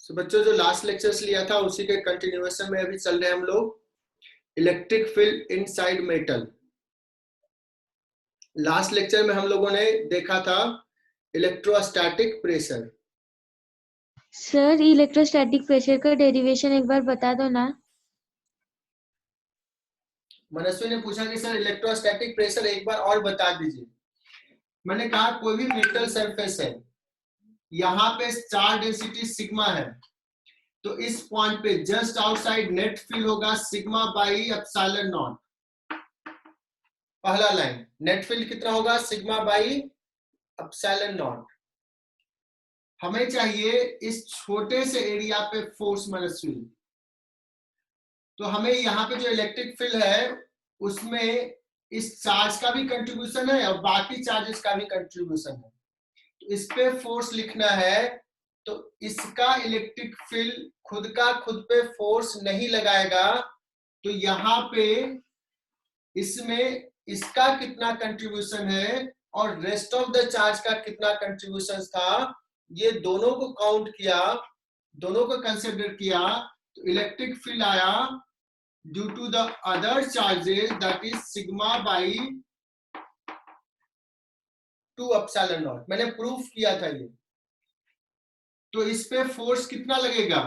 तो बच्चों जो लास्ट लेक्चर्स लिया था उसी के कंटिन्यूएशन में अभी चल रहे हैं हम लोग electric field inside metal. Last lecture में हम लोगों ने देखा था electrostatic pressure. Sir electrostatic pressure का डेरिवेशन एक बार बता दो ना। मनस्वी ने पूछा कि सर इलेक्ट्रोस्टैटिक प्रेशर एक बार और बता दीजिए। मैंने कहा कोई भी मेटल सरफेस है, यहाँ पे चार्ज डेंसिटी सिग्मा है, तो इस पॉइंट पे जस्ट आउटसाइड नेट फील्ड होगा सिग्मा बाई एप्सिलॉन नॉट। पहला लाइन नेट फील्ड कितना होगा, सिग्मा बाई एप्सिलॉन नॉट। हमें चाहिए इस छोटे से एरिया पे फोर्स मनस्वी, तो हमें यहाँ पे जो इलेक्ट्रिक फील्ड है उसमें इस चार्ज का भी कंट्रीब्यूशन है और बाकी चार्जेस का भी कंट्रीब्यूशन है, तो इस पे फोर्स लिखना है। तो इसका इलेक्ट्रिक फील्ड खुद का खुद पे फोर्स नहीं लगाएगा, तो यहाँ पे इसमें इसका कितना कंट्रीब्यूशन है और रेस्ट ऑफ द चार्ज का कितना कंट्रीब्यूशन था, ये दोनों को काउंट किया, दोनों को कंसिडर किया, तो इलेक्ट्रिक फील्ड आया due to the other charges that is sigma by 2 epsilon nought. मैंने प्रूफ किया था ये। तो इस पे फोर्स कितना लगेगा,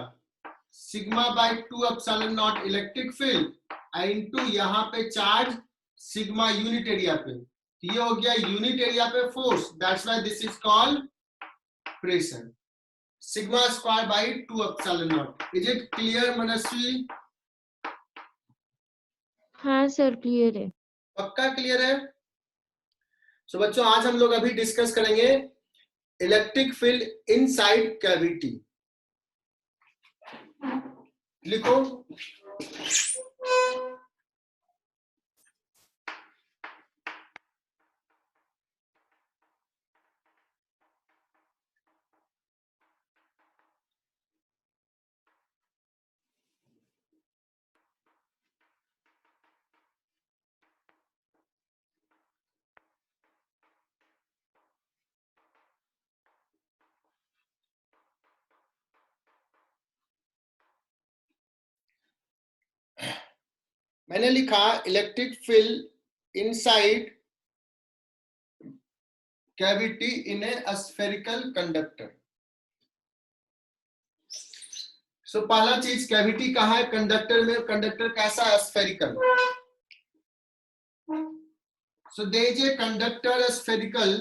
sigma by 2 epsilon nought electric field into यहाँ पे चार्ज सिग्मा यूनिट एरिया पे, ये हो गया यूनिट एरिया पे force, that's why this is called pressure, sigma square by 2 epsilon naught. Is it clear Manasvi? हाँ सर क्लियर है। पक्का क्लियर है? सो बच्चों आज हम लोग अभी डिस्कस करेंगे इलेक्ट्रिक फील्ड इनसाइड कैविटी। लिखो मैंने लिखा electric field inside cavity in a spherical conductor. So पहला चीज कैविटी कहाँ है कंडक्टर में, कंडक्टर कैसा है, spherical. So there is a conductor spherical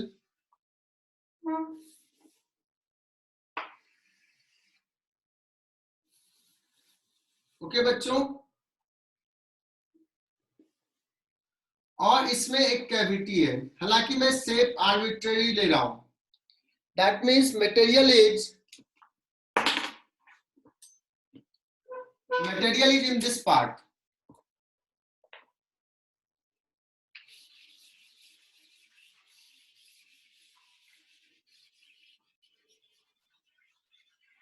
okay बच्चों, और इसमें एक कैविटी है, हालांकि मैं शेप आर्बिट्रेरी ले रहा हूं, that means material is in this part.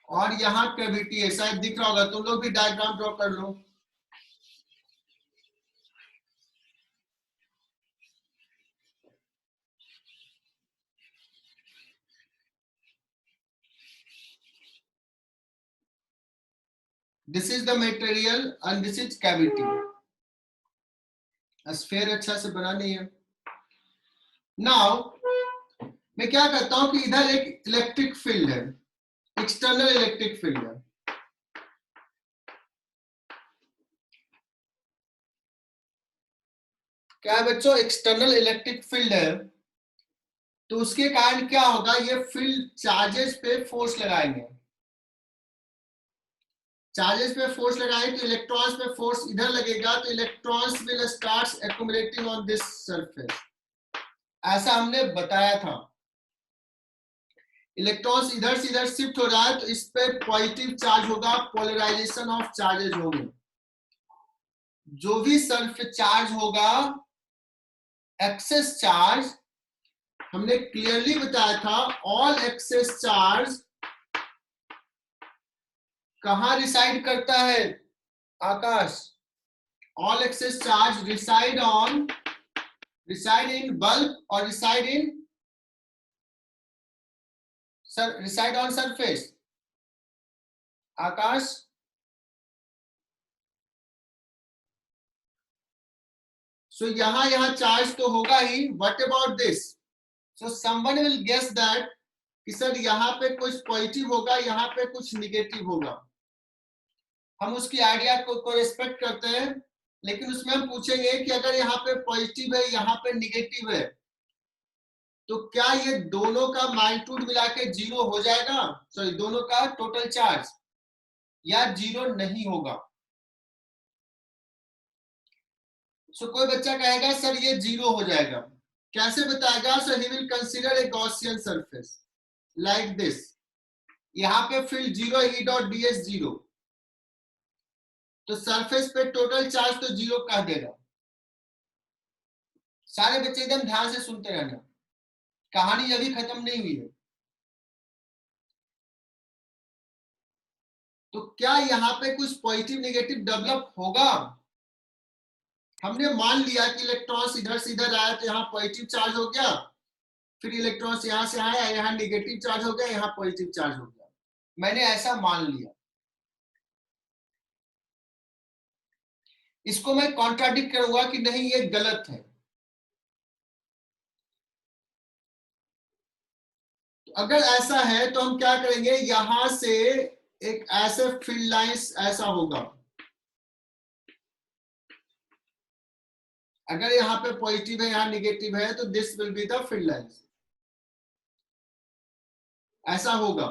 और यहाँ कैविटी है, शायद दिख रहा होगा, तुम लोग भी डायग्राम ड्रॉ कर लो। This is the material and this is cavity. Sphere अच्छा से बना नहीं है। नाउ मैं क्या करता हूं कि इधर एक इलेक्ट्रिक फील्ड है, एक्सटर्नल इलेक्ट्रिक फील्ड है, क्या है बच्चों, एक्सटर्नल इलेक्ट्रिक फील्ड है, तो उसके कारण क्या होगा, ये फील्ड चार्जेस पे फोर्स लगाएंगे, चार्जेस पे फोर्स लगाएंगे तो इलेक्ट्रॉन्स पे फोर्स इधर लगेगा, तो electrons will start accumulating on this surface, ऐसा हमने बताया था। इलेक्ट्रॉन्स इधर से इधर शिफ्ट हो रहा है तो इस पे पॉजिटिव चार्ज होगा, पोलराइजेशन ऑफ चार्जेस होंगे, जो भी सरफेस चार्ज होगा एक्सेस चार्ज, हमने क्लियरली बताया था ऑल एक्सेस चार्ज कहां रिसाइड करता है Akash, all excess charge reside in bulk और reside on surface. Akash, so यहां चार्ज तो होगा ही. What about this? So someone will guess that कि सर यहाँ पे कुछ पॉजिटिव होगा, यहाँ पे कुछ निगेटिव होगा. हम उसकी आइडिया को रिस्पेक्ट करते हैं, लेकिन उसमें हम पूछेंगे कि अगर यहाँ पे पॉजिटिव है, यहाँ पे निगेटिव है, तो क्या ये दोनों का मैग्नीट्यूड मिला के 0 हो जाएगा? सॉरी, दोनों का टोटल चार्ज, या 0 नहीं होगा? सो कोई बच्चा कहेगा सर ये 0 हो जाएगा. कैसे बताएगा? So he will consider a Gaussian surface like this. यहाँ पे field 0, E dot D S 0, तो सरफेस पे टोटल चार्ज तो 0 कह देगा. सारे बच्चे एकदम ध्यान से सुनते रहना, कहानी अभी खत्म नहीं हुई है. तो क्या यहाँ पे कुछ पॉजिटिव नेगेटिव डेवलप होगा? हमने मान लिया कि इलेक्ट्रॉन्स इधर से इधर आया तो यहाँ पॉजिटिव चार्ज हो गया, फिर इलेक्ट्रॉन्स यहाँ से आया, यहाँ नेगेटिव चार्ज हो गया, यहाँ पॉजिटिव चार्ज हो गया. मैंने ऐसा मान लिया. इसको मैं कॉन्ट्राडिक्ट करूंगा कि नहीं ये गलत है. तो अगर ऐसा है तो हम क्या करेंगे, यहां से एक ऐसे फील्ड लाइंस ऐसा होगा. अगर यहाँ पे पॉजिटिव है, यहाँ नेगेटिव है, तो this will be the field lines. ऐसा होगा.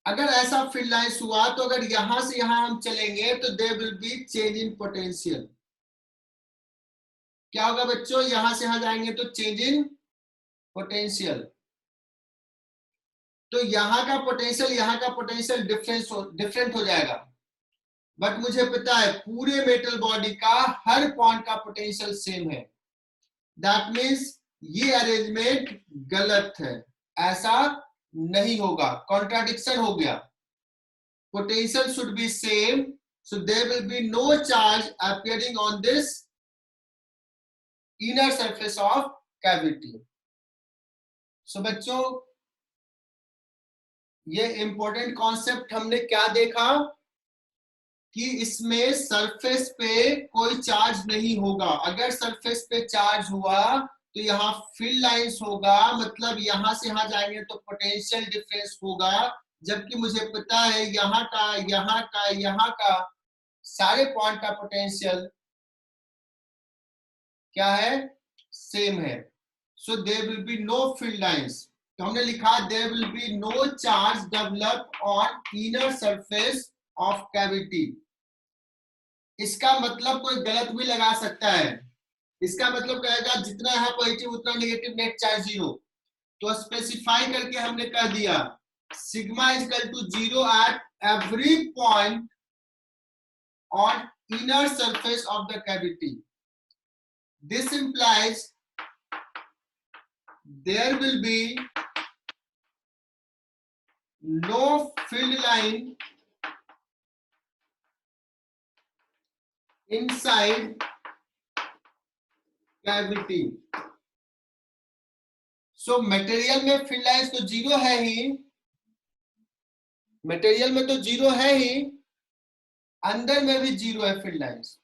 अगर ऐसा फील्ड लाइंस हुआ तो अगर यहां से यहां हम चलेंगे तो there will be change in potential. क्या होगा बच्चों? यहां से यहां जाएंगे तो चेंज इन पोटेंशियल. तो यहाँ का पोटेंशियल, यहाँ का पोटेंशियल डिफरेंट हो जाएगा. बट मुझे पता है पूरे मेटल बॉडी का हर पॉइंट का पोटेंशियल सेम है. दैट मीन्स ये अरेंजमेंट गलत है, ऐसा नहीं होगा, कॉन्ट्राडिक्शन हो गया. Potential should be same, so there will be no charge appearing on this inner surface of cavity. So बच्चों, ये इंपॉर्टेंट कॉन्सेप्ट हमने क्या देखा कि इसमें सरफेस पे कोई चार्ज नहीं होगा. अगर सरफेस पे चार्ज हुआ तो यहाँ फील्ड लाइंस होगा, मतलब यहां से यहां जाएंगे तो पोटेंशियल डिफरेंस होगा. जबकि मुझे पता है यहाँ का, यहाँ का, यहाँ का सारे पॉइंट का पोटेंशियल क्या है? सेम है. So there will be no field lines. तो हमने लिखा there will be no charge develop on inner surface of cavity. इसका मतलब कोई गलत भी लगा सकता है. इसका मतलब कहेगा जितना यहाँ पॉजिटिव उतना नेगेटिव, नेट चार्ज 0. तो स्पेसिफाई करके हमने कह दिया sigma is equal to 0 at every point on inner surface of the cavity. This implies there will be no field line inside cavity. So material में फील्ड लाइंस तो 0 है ही, material में तो 0 है ही, अंदर में भी 0 है फील्ड लाइंस.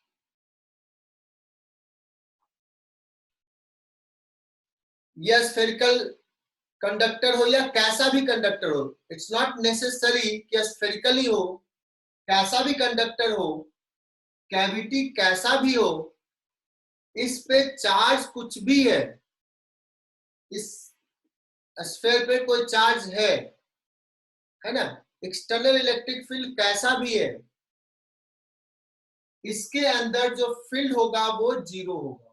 यह स्फेरिकल कंडक्टर हो या कैसा भी कंडक्टर हो, इट्स नॉट नेसेसरी कि स्फेरिकल ही हो, कैसा भी कंडक्टर हो, कैविटी कैसा भी हो, इस पे चार्ज कुछ भी है, इस स्फेयर पे कोई चार्ज है ना, एक्सटर्नल इलेक्ट्रिक फील्ड कैसा भी है, इसके अंदर जो फील्ड होगा वो 0 होगा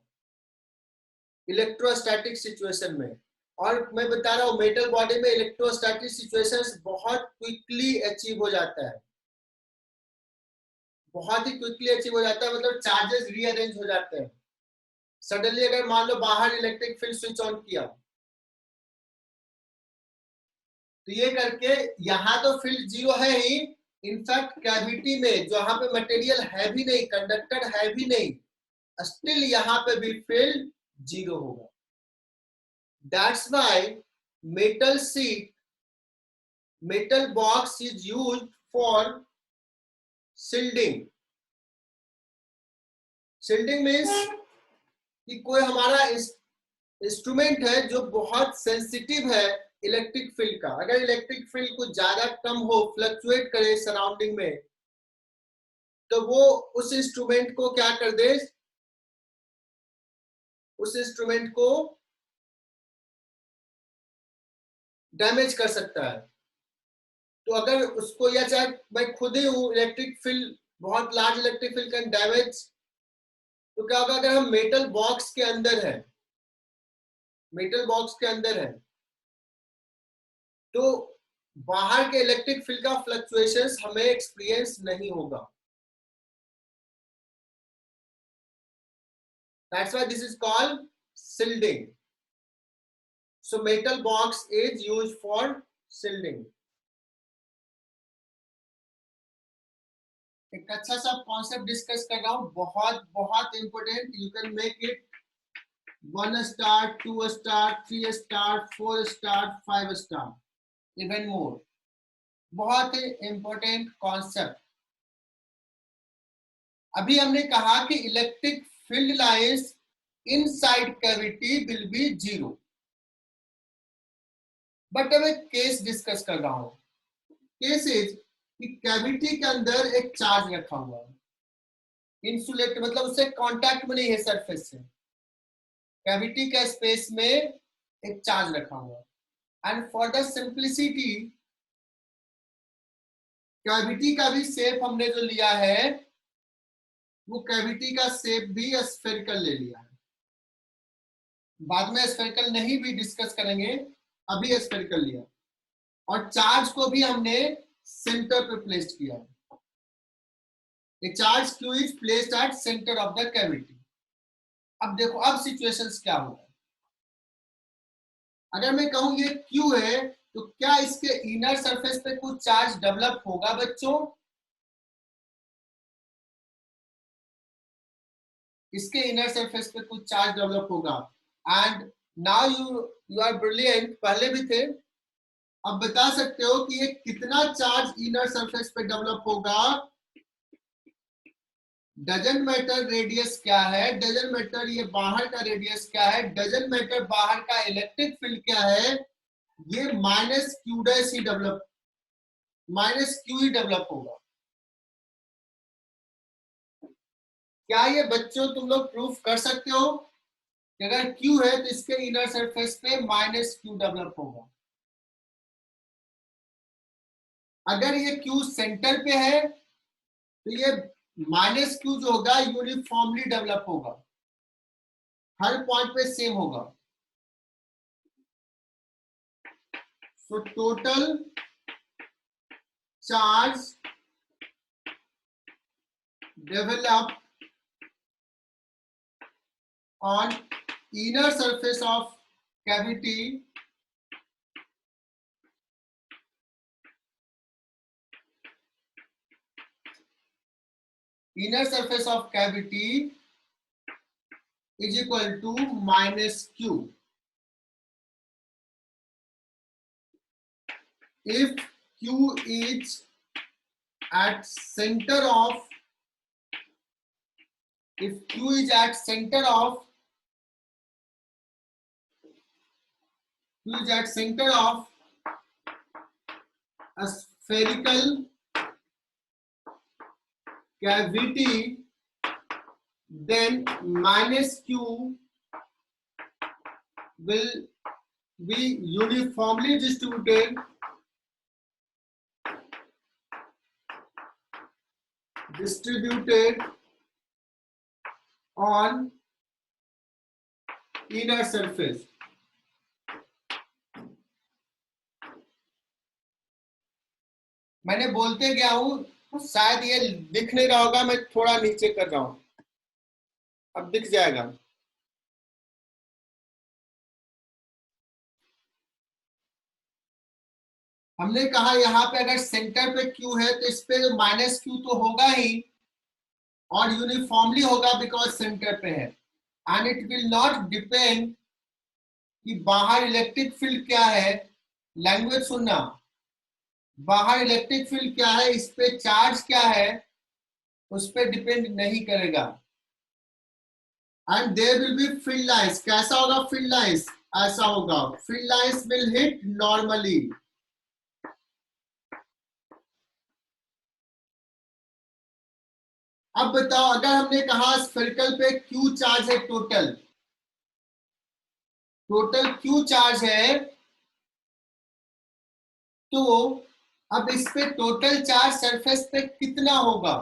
इलेक्ट्रोस्टैटिक सिचुएशन में. और मैं बता रहा हूं मेटल बॉडी में इलेक्ट्रोस्टैटिक सिचुएशंस बहुत क्विकली अचीव हो जाता है, बहुत ही क्विकली अचीव हो जाता है. मतलब चार्जेस रीअरेंज हो जाते हैं सडनली. अगर मान लो बाहर इलेक्ट्रिक फील्ड स्विच ऑन किया तो ये करके यहाँ तो फील्ड 0 है ही, इनफैक्ट कैविटी में जहां पे मटेरियल है भी नहीं, कंडक्टर है भी नहीं, स्टिल यहाँ पे भी फील्ड 0 होगा. That's why metal sheet metal box is used for shielding. Shielding means कि कोई हमारा इंस्ट्रूमेंट है जो बहुत सेंसिटिव है इलेक्ट्रिक फील्ड का, अगर इलेक्ट्रिक फील्ड कुछ ज्यादा कम हो, फ्लक्चुएट करे सराउंडिंग में, तो वो उस इंस्ट्रूमेंट को क्या कर दे, उस इंस्ट्रूमेंट को डैमेज कर सकता है। तो अगर उसको, या चाहे मैं खुद ही हूं, इलेक्ट्रिक फील्ड, बहुत large electric field can damage, तो क्या होगा अगर हम मेटल बॉक्स के अंदर है, मेटल बॉक्स के अंदर है, तो बाहर के इलेक्ट्रिक फील्ड का फ्लक्चुएशंस हमें एक्सपीरियंस नहीं होगा। That's why this is called shielding. So metal box is used for shielding. एक अच्छा सा कॉन्सेप्ट डिस्कस कर रहा हूं, बहुत बहुत important. You can make it 1 star, 2 star, 3 star, 4 star, 5 star, even more. बहुत ही इंपॉर्टेंट कॉन्सेप्ट। अभी हमने कहा कि electric field lines inside cavity will be 0, but अब एक केस डिस्कस कर रहा हूं। केस इज कि कैविटी के अंदर एक चार्ज रखा हुआ है, इंसुलेट, मतलब उससे कांटेक्ट में नहीं है सरफेस से, कैविटी के स्पेस में एक चार्ज रखा हुआ है। And for the simplicity, cavity का भी शेप हमने जो लिया है वो कैविटी का शेप भी स्फेरिकल ले लिया है। बाद में स्फेरिकल नहीं भी डिस्कस करेंगे, अभी स्फेरिकल लिया। और चार्ज को भी हमने सेंटर पे प्लेस किया है। ए charge Q is placed at centre of the cavity. अब देखो अब सिचुएशंस क्या होगा। अगर मैं कहूं ये Q है, तो क्या इसके इनर सरफेस पे कुछ चार्ज डेवलप होगा बच्चों? इसके इनर सरफेस पे कुछ चार्ज डेवलप होगा। And now you are brilliant, पहले भी थे, अब बता सकते हो कि ये कितना चार्ज इनर सरफेस पे डेवलप होगा। डजंट मैटर रेडियस क्या है, डजंट मैटर ये बाहर का रेडियस क्या है, डजंट मैटर बाहर का इलेक्ट्रिक फील्ड क्या है, ये माइनस क्यू डैश ही डेवलप, माइनस क्यू ही डेवलप होगा। क्या ये बच्चों तुम लोग प्रूफ कर सकते हो कि अगर Q है तो इसके इनर सरफेस पे माइनस क्यू डेवलप होगा? अगर ये Q सेंटर पे है तो ये माइनस क्यू जो होगा यूनिफॉर्मली डेवलप होगा, हर पॉइंट पे सेम होगा। So total charge develop on inner surface of cavity is equal to minus Q. If Q is at center of, if Q is at center of a spherical cavity, then minus Q will be uniformly distributed on inner surface. मैंने बोलते गया हूं, शायद ये दिख नहीं रहा होगा, मैं थोड़ा नीचे कर रहा हूं, अब दिख जाएगा। हमने कहा यहाँ पे अगर सेंटर पे Q है तो इस पे माइनस Q तो होगा ही, और यूनिफॉर्मली होगा बिकॉज सेंटर पे है। And it will not depend कि बाहर इलेक्ट्रिक फील्ड क्या है। लैंग्वेज सुनना, बाहर इलेक्ट्रिक फील्ड क्या है, इस पे चार्ज क्या है, उस पे डिपेंड नहीं करेगा। And there will be field lines. कैसा होगा फील्ड लाइंस, ऐसा होगा, field lines will hit normally. अब बताओ, अगर हमने कहा स्फेरिकल पे क्यू चार्ज है, टोटल क्यू चार्ज है, तो अब इस पे टोटल चार्ज सरफेस पे कितना होगा।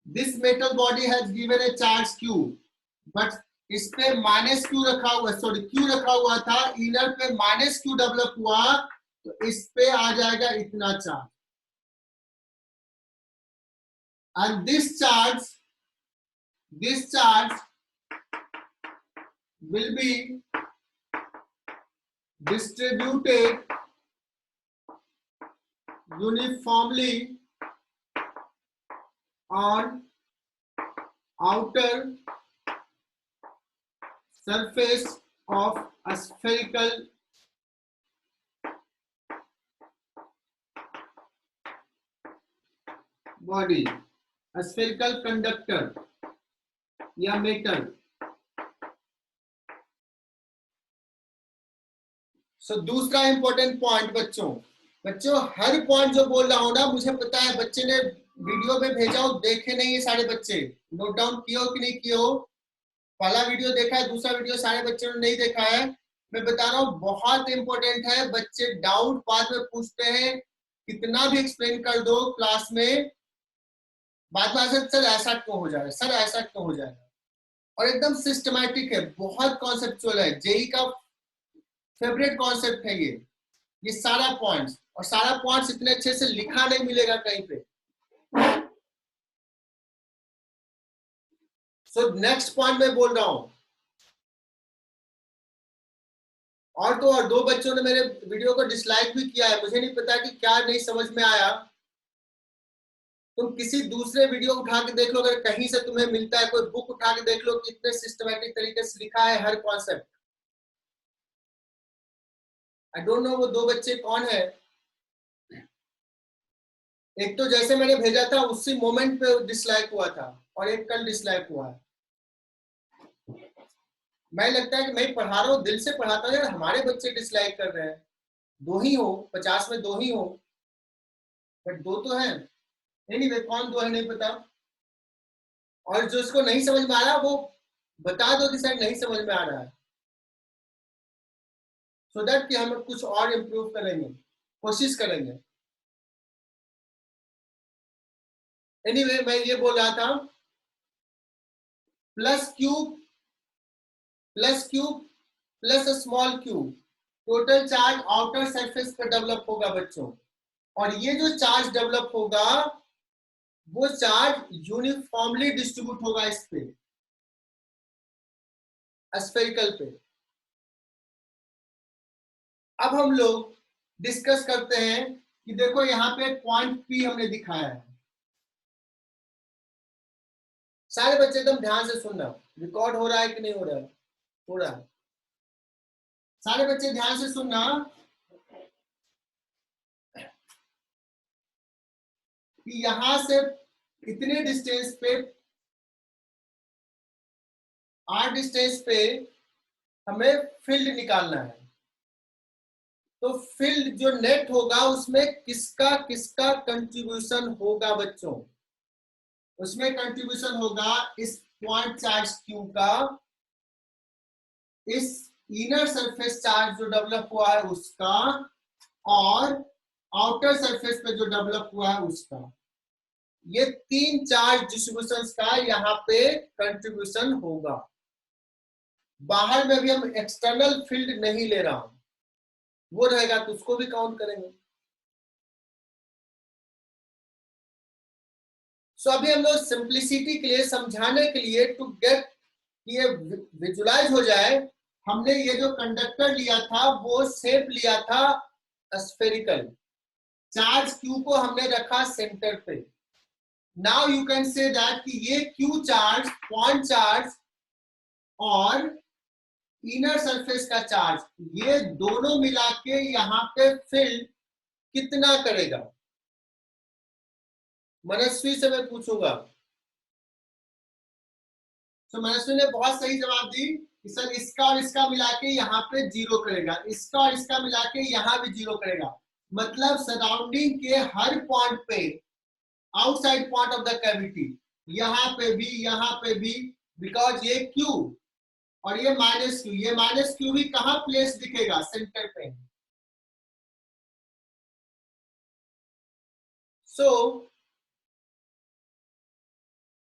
This metal body has given A charge Q, but इस पे माइनस क्यू रखा हुआ, सॉरी क्यू रखा हुआ था, इनर पे माइनस क्यू डेवलप हुआ, तो इस पे आ जाएगा इतना charge. And this charge will be distributed uniformly on outer surface of a spherical body, a spherical conductor या metal। सो दूसरा इंपॉर्टेंट पॉइंट बच्चों हर पॉइंट जो बोल रहा हूं ना, मुझे पता है बच्चे ने वीडियो में भेजा हो, देखे नहीं है सारे बच्चे, नोट डाउन किए हो कि नहीं किए हो। पहला वीडियो देखा है, दूसरा वीडियो सारे बच्चों ने नहीं देखा है। मैं बता रहा हूँ बहुत इंपॉर्टेंट है, बच्चे डाउट बाद में पूछते हैं, कितना भी एक्सप्लेन कर दो क्लास में, बाद में सर ऐसा क्यों हो जाएगा, सर ऐसा क्यों हो जाएगा। और एकदम सिस्टमैटिक है, बहुत कॉन्सेप्चुअल है, जेई का फेवरेट कॉन्सेप्ट है ये सारा पॉइंट्स, और सारा पॉइंट्स इतने अच्छे से लिखा नहीं मिलेगा कहीं पे। सो नेक्स्ट पॉइंट में बोल रहा हूं, और तो और दो बच्चों ने मेरे वीडियो को डिसलाइक भी किया है, मुझे नहीं पता कि क्या नहीं समझ में आया। तुम किसी दूसरे वीडियो उठा के देख लो, अगर कहीं से तुम्हें मिलता है, कोई बुक उठा के देख लो, कितने सिस्टमैटिक तरीके से लिखा है हर कॉन्सेप्ट। आई डोंट नो वो दो बच्चे कौन है, एक तो जैसे मैंने भेजा था उसी मोमेंट पे डिसलाइक हुआ था, और एक कल डिसलाइक हुआ है। मैं लगता है कि मैं पढ़ा रहा हूँ, दिल से पढ़ाता हूँ यार, हमारे बच्चे डिसलाइक कर रहे हैं, दो ही हो 50 में, दो ही हो, बट दो तो है। एनीवे कौन दो है नहीं पता, और जो इसको नहीं समझ में आ रहा वो बता दो कि सर नहीं समझ में आ रहा है, सो दैट कि हम कुछ और इम्प्रूव करेंगे, कोशिश करेंगे। एनीवे मैं ये बोल रहा था, plus cube plus small cube, total charge outer surface पे डेवलप होगा बच्चों, और ये जो चार्ज डेवलप होगा वो चार्ज यूनिफॉर्मली डिस्ट्रीब्यूट होगा इस पे, स्फेरिकल पे। अब हम लोग डिस्कस करते हैं कि देखो यहाँ पे पॉइंट पी हमने दिखाया है, सारे बच्चे एकदम ध्यान से सुनना, रिकॉर्ड हो रहा है कि नहीं हो रहा है, हो रहा है, सारे बच्चे ध्यान से सुनना कि यहां से इतने डिस्टेंस पे, आर डिस्टेंस पे हमें फील्ड निकालना है। तो फील्ड जो नेट होगा उसमें किसका किसका कंट्रीब्यूशन होगा बच्चों, उसमें कंट्रीब्यूशन होगा इस पॉइंट चार्ज क्यू का, इस इनर सरफेस चार्ज जो डेवलप हुआ है उसका, और आउटर सरफेस पे जो डेवलप हुआ है उसका। ये तीन चार्ज डिस्ट्रीब्यूशन का यहाँ पे कंट्रीब्यूशन होगा। बाहर में भी हम एक्सटर्नल फील्ड नहीं ले रहा हूं, वो रहेगा तो उसको भी काउंट करेंगे। सो अभी हम लोग सिंप्लिसिटी के लिए, समझाने के लिए, टू गेट ये विजुलाइज हो जाए, हमने ये जो कंडक्टर लिया था वो शेप लिया था स्फेरिकल, चार्ज क्यू को हमने रखा सेंटर पे। Now you can say that कि ये क्यू चार्ज, पॉइंट चार्ज और इनर सरफेस का चार्ज, ये दोनों मिला के यहाँ पे फील्ड कितना करेगा? मनस्वी से मैं पूछूंगा। तो मनस्वी ने बहुत सही जवाब दी कि सर इसका और इसका मिला के यहाँ पे 0 करेगा, इसका और इसका मिला के यहाँ भी 0 करेगा। मतलब सराउंडिंग के हर पॉइंट पे, outside point of the cavity, यहाँ पे भी, बिकॉज ये Q और ये -Q, ये -Q भी कहाँ प्लेस दिखेगा? सेंटर पे। सो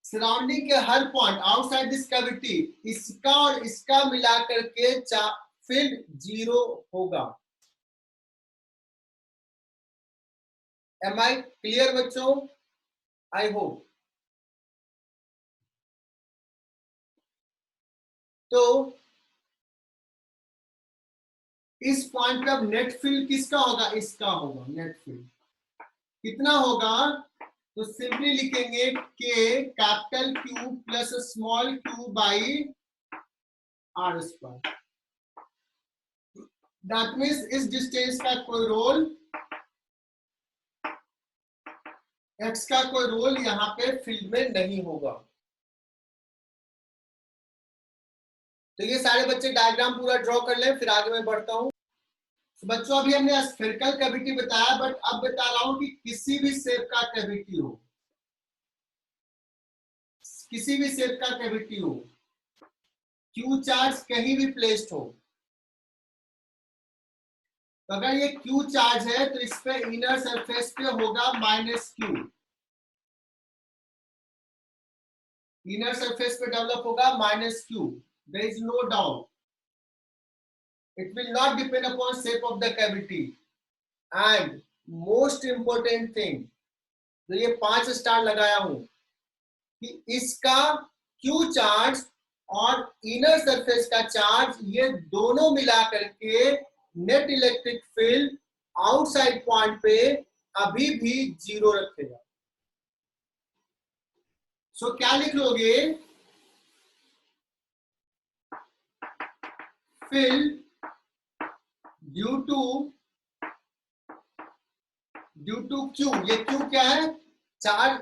सराउंडिंग के हर पॉइंट आउटसाइड दिस कैविटी, इसका और इसका मिलाकर के फील्ड 0 होगा। एम आई क्लियर बच्चों? I hope. तो इस पॉइंट पे अब नेट फील्ड किसका होगा? इसका होगा। नेट फील्ड कितना होगा? तो सिंपली लिखेंगे के capital Q plus small q by r square. That means इस डिस्टेंस का कोई रोल, x का कोई रोल यहाँ पे फील्ड में नहीं होगा। तो ये सारे बच्चे डायग्राम पूरा ड्रॉ कर लें, फिर आगे मैं बढ़ता हूं। तो बच्चों अभी हमने स्फेरिकल कैविटी बताया, बट अब बता रहा हूं कि किसी भी शेप का कैविटी हो, किसी भी शेप का कैविटी हो, Q चार्ज कहीं भी प्लेस्ड हो, तो अगर ये Q चार्ज है तो इस पे इनर सरफेस पे होगा -Q, इनर सरफेस पे डेवलप होगा -Q, there is no doubt. It will not depend upon shape of the cavity. And most important thing, तो ये 5 स्टार लगाया हूं कि इसका Q चार्ज और इनर सरफेस का चार्ज, ये दोनों मिला करके net electric field outside point पे अभी भी 0 रखेगा। सो क्या लिख लोगे? फील्ड ड्यू टू Q, ये Q क्या है? Charge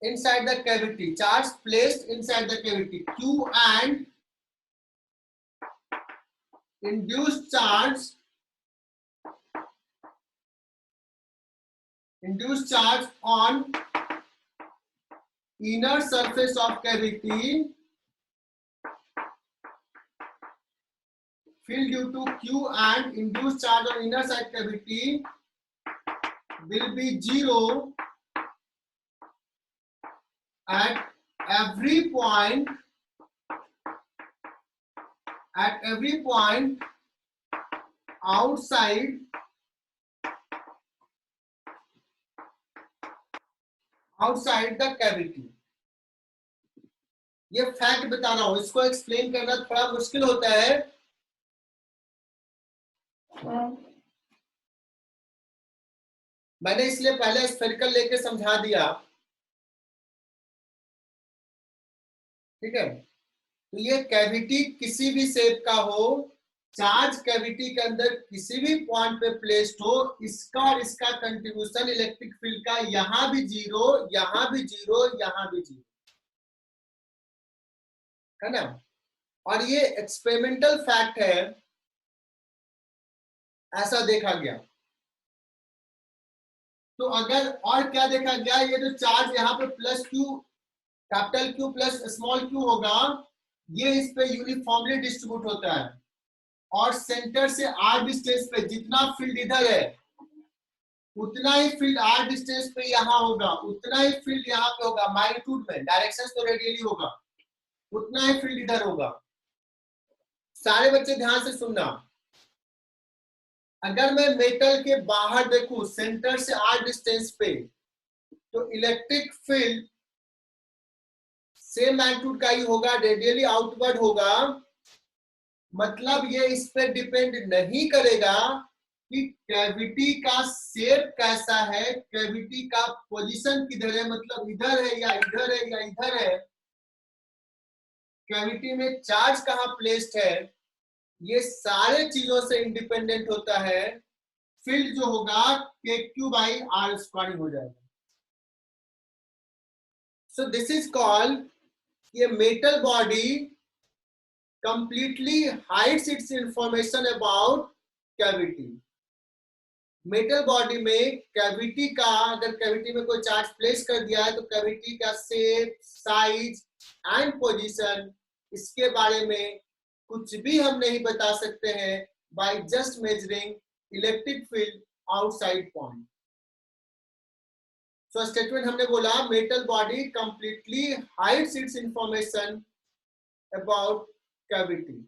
inside the cavity, charge placed inside the cavity, Q and induced charge on inner surface of cavity, field due to Q and induced charge on inner side cavity will be 0 at every point outside the cavity. ये fact बता रहा हूं, इसको explain करना थोड़ा मुश्किल होता है। मैंने इसलिए पहले स्फेरिकल लेके समझा दिया, ठीक है? तो ये कैविटी किसी भी शेप का हो, चार्ज कैविटी के अंदर किसी भी पॉइंट पे प्लेस्ड हो, इसका और इसका कंट्रीब्यूशन इलेक्ट्रिक फील्ड का यहां भी 0, यहां भी 0, यहां भी 0, है ना? और ये एक्सपेरिमेंटल फैक्ट है, ऐसा देखा गया। तो अगर और क्या देखा गया, ये जो चार्ज यहाँ पे +Q, capital Q plus small q होगा, ये इस पे यूनिफॉर्मली डिस्ट्रीब्यूट होता है, और सेंटर से r डिस्टेंस पे जितना फील्ड इधर है उतना ही फील्ड r डिस्टेंस पे यहाँ होगा, उतना ही फील्ड यहाँ पे होगा, मैग्नीट्यूड में, डायरेक्शन तो रेडियली होगा, उतना ही फील्ड इधर होगा। सारे बच्चे ध्यान से सुनना, अगर मैं मेटल के बाहर देखूं सेंटर से r डिस्टेंस पे, तो इलेक्ट्रिक फील्ड सेम मैग्नीट्यूड का ही होगा, रेडियली आउटवर्ड होगा। मतलब ये इस पे डिपेंड नहीं करेगा कि कैविटी का शेप कैसा है, कैविटी का पोजीशन किधर है, मतलब इधर है या इधर है या इधर है, कैविटी में चार्ज कहां प्लेस्ड है, ये सारे चीजों से इंडिपेंडेंट होता है फील्ड जो होगा KQ बाई R स्क्वायर हो जाएगा। सो दिस इज कॉल्ड ये metal body completely hides its information about cavity. Metal body में कैविटी का, अगर कैविटी में कोई चार्ज प्लेस कर दिया है तो कैविटी का शेप, साइज एंड पोजीशन, इसके बारे में कुछ भी हम नहीं बता सकते हैं by just measuring electric field outside point. So statement हमने बोला metal body completely hides its information about cavity.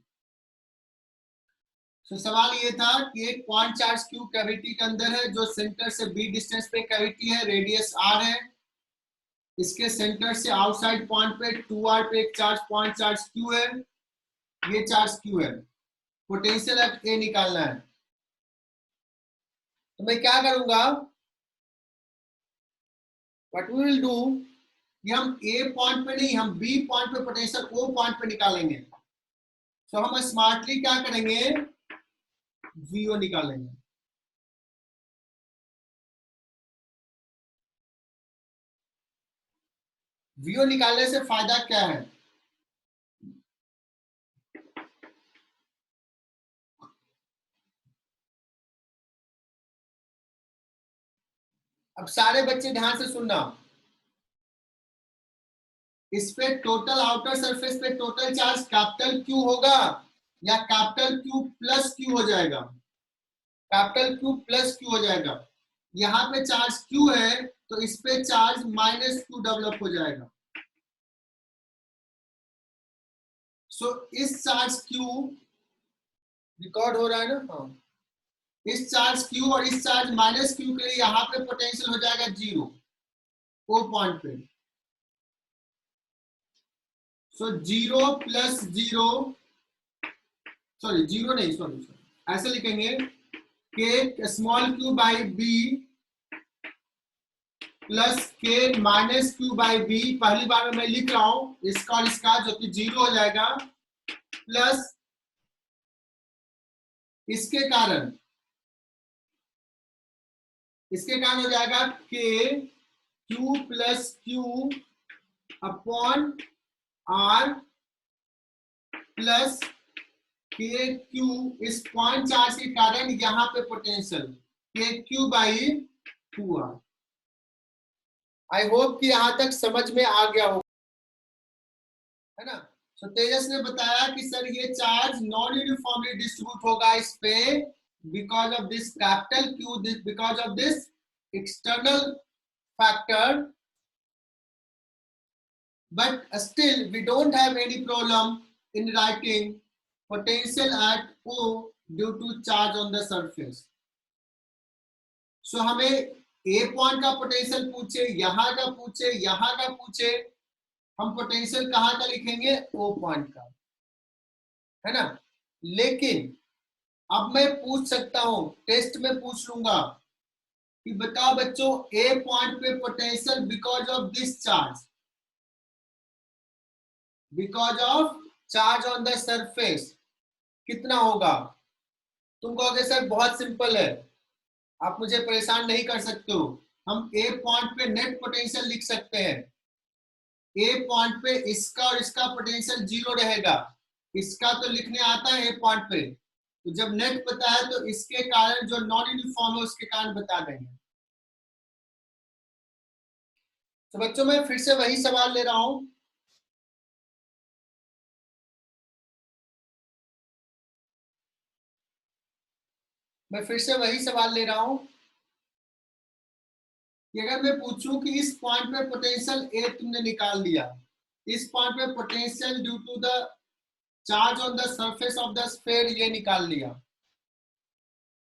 तो सवाल ये था कि एक पॉइंट चार्ज क्यू कैविटी के अंदर है, जो सेंटर से b डिस्टेंस पे कैविटी है, रेडियस r है। इसके सेंटर से आउटसाइड पॉइंट पे 2r पे एक चार्ज पॉइंट चार्ज q है, ये चार्ज q है। पोटेंशियल एट a निकालना है। तो मैं क्या करूंगा, व्हाट वी विल डू, कि हम a पॉइंट पे नहीं, हम b पॉइंट पे पोटेंशियल o पॉइंट पे निकालेंगे। तो हम स्मार्टली क्या करेंगे, VO निकालेंगे। VO निकालने से फायदा क्या है, अब सारे बच्चे ध्यान से सुनना। इस पे टोटल आउटर सरफेस पे टोटल चार्ज कैपिटल Q होगा या कैपिटल Q प्लस Q हो जाएगा, कैपिटल Q प्लस Q हो जाएगा। यहाँ पे चार्ज Q है तो इस पे चार्ज माइनस Q डेवलप हो जाएगा। सो इस चार्ज Q रिकॉर्ड हो रहा है ना, हाँ, इस चार्ज Q और इस चार्ज माइनस Q के लिए यहाँ पे पोटेंशियल हो जाएगा 0 O पॉइंट पे। सो 0 प्लस 0, सॉरी 0 नहीं, सॉरी ऐसे लिखेंगे K small q by B plus K minus Q by B. पहली बार में मैं लिख रहा हूं इसका और इसका, जो कि 0 हो जाएगा, प्लस इसके कारण हो जाएगा K Q plus Q upon R plus K Q, इस पॉइंट चार्ज के कारण यहां पे potential K Q by 2r। I hope कि यहां तक समझ में आ गया हो, है ना। तो तेजस ने बताया कि सर ये चार्ज नॉन यूनिफॉर्मली डिस्ट्रीब्यूट होगा इस पे because of this capital Q, because of this external factor, but still we don't have any problem in writing potential at O due to charge on the surface. So हमें A point का potential पूछे, यहां का पूछे, यहां का पूछे, हम पोटेंशियल कहां का लिखेंगे, O पॉइंट का, है ना। लेकिन अब मैं पूछ सकता हूं, टेस्ट में पूछ लूंगा कि बताओ बच्चों A पॉइंट पे potential because of this charge, because of charge on the surface कितना होगा। तुम कहोगे सर बहुत सिंपल है, आप मुझे परेशान नहीं कर सकते हो। हम ए पॉइंट पे नेट पोटेंशियल लिख सकते हैं। ए पॉइंट पे इसका और इसका पोटेंशियल 0 रहेगा, इसका तो लिखने आता है ए पॉइंट पे, तो जब नेट पता है तो इसके कारण जो नॉन यूनिफॉर्म है उसके कारण बता देंगे। तो बच्चों मैं फिर से वही सवाल ले रहा हूं, कि अगर मैं पूछूं कि इस पॉइंट पे पोटेंशियल ए तुमने निकाल दिया, इस पॉइंट पे potential due to the charge on the surface of the sphere ये निकाल लिया,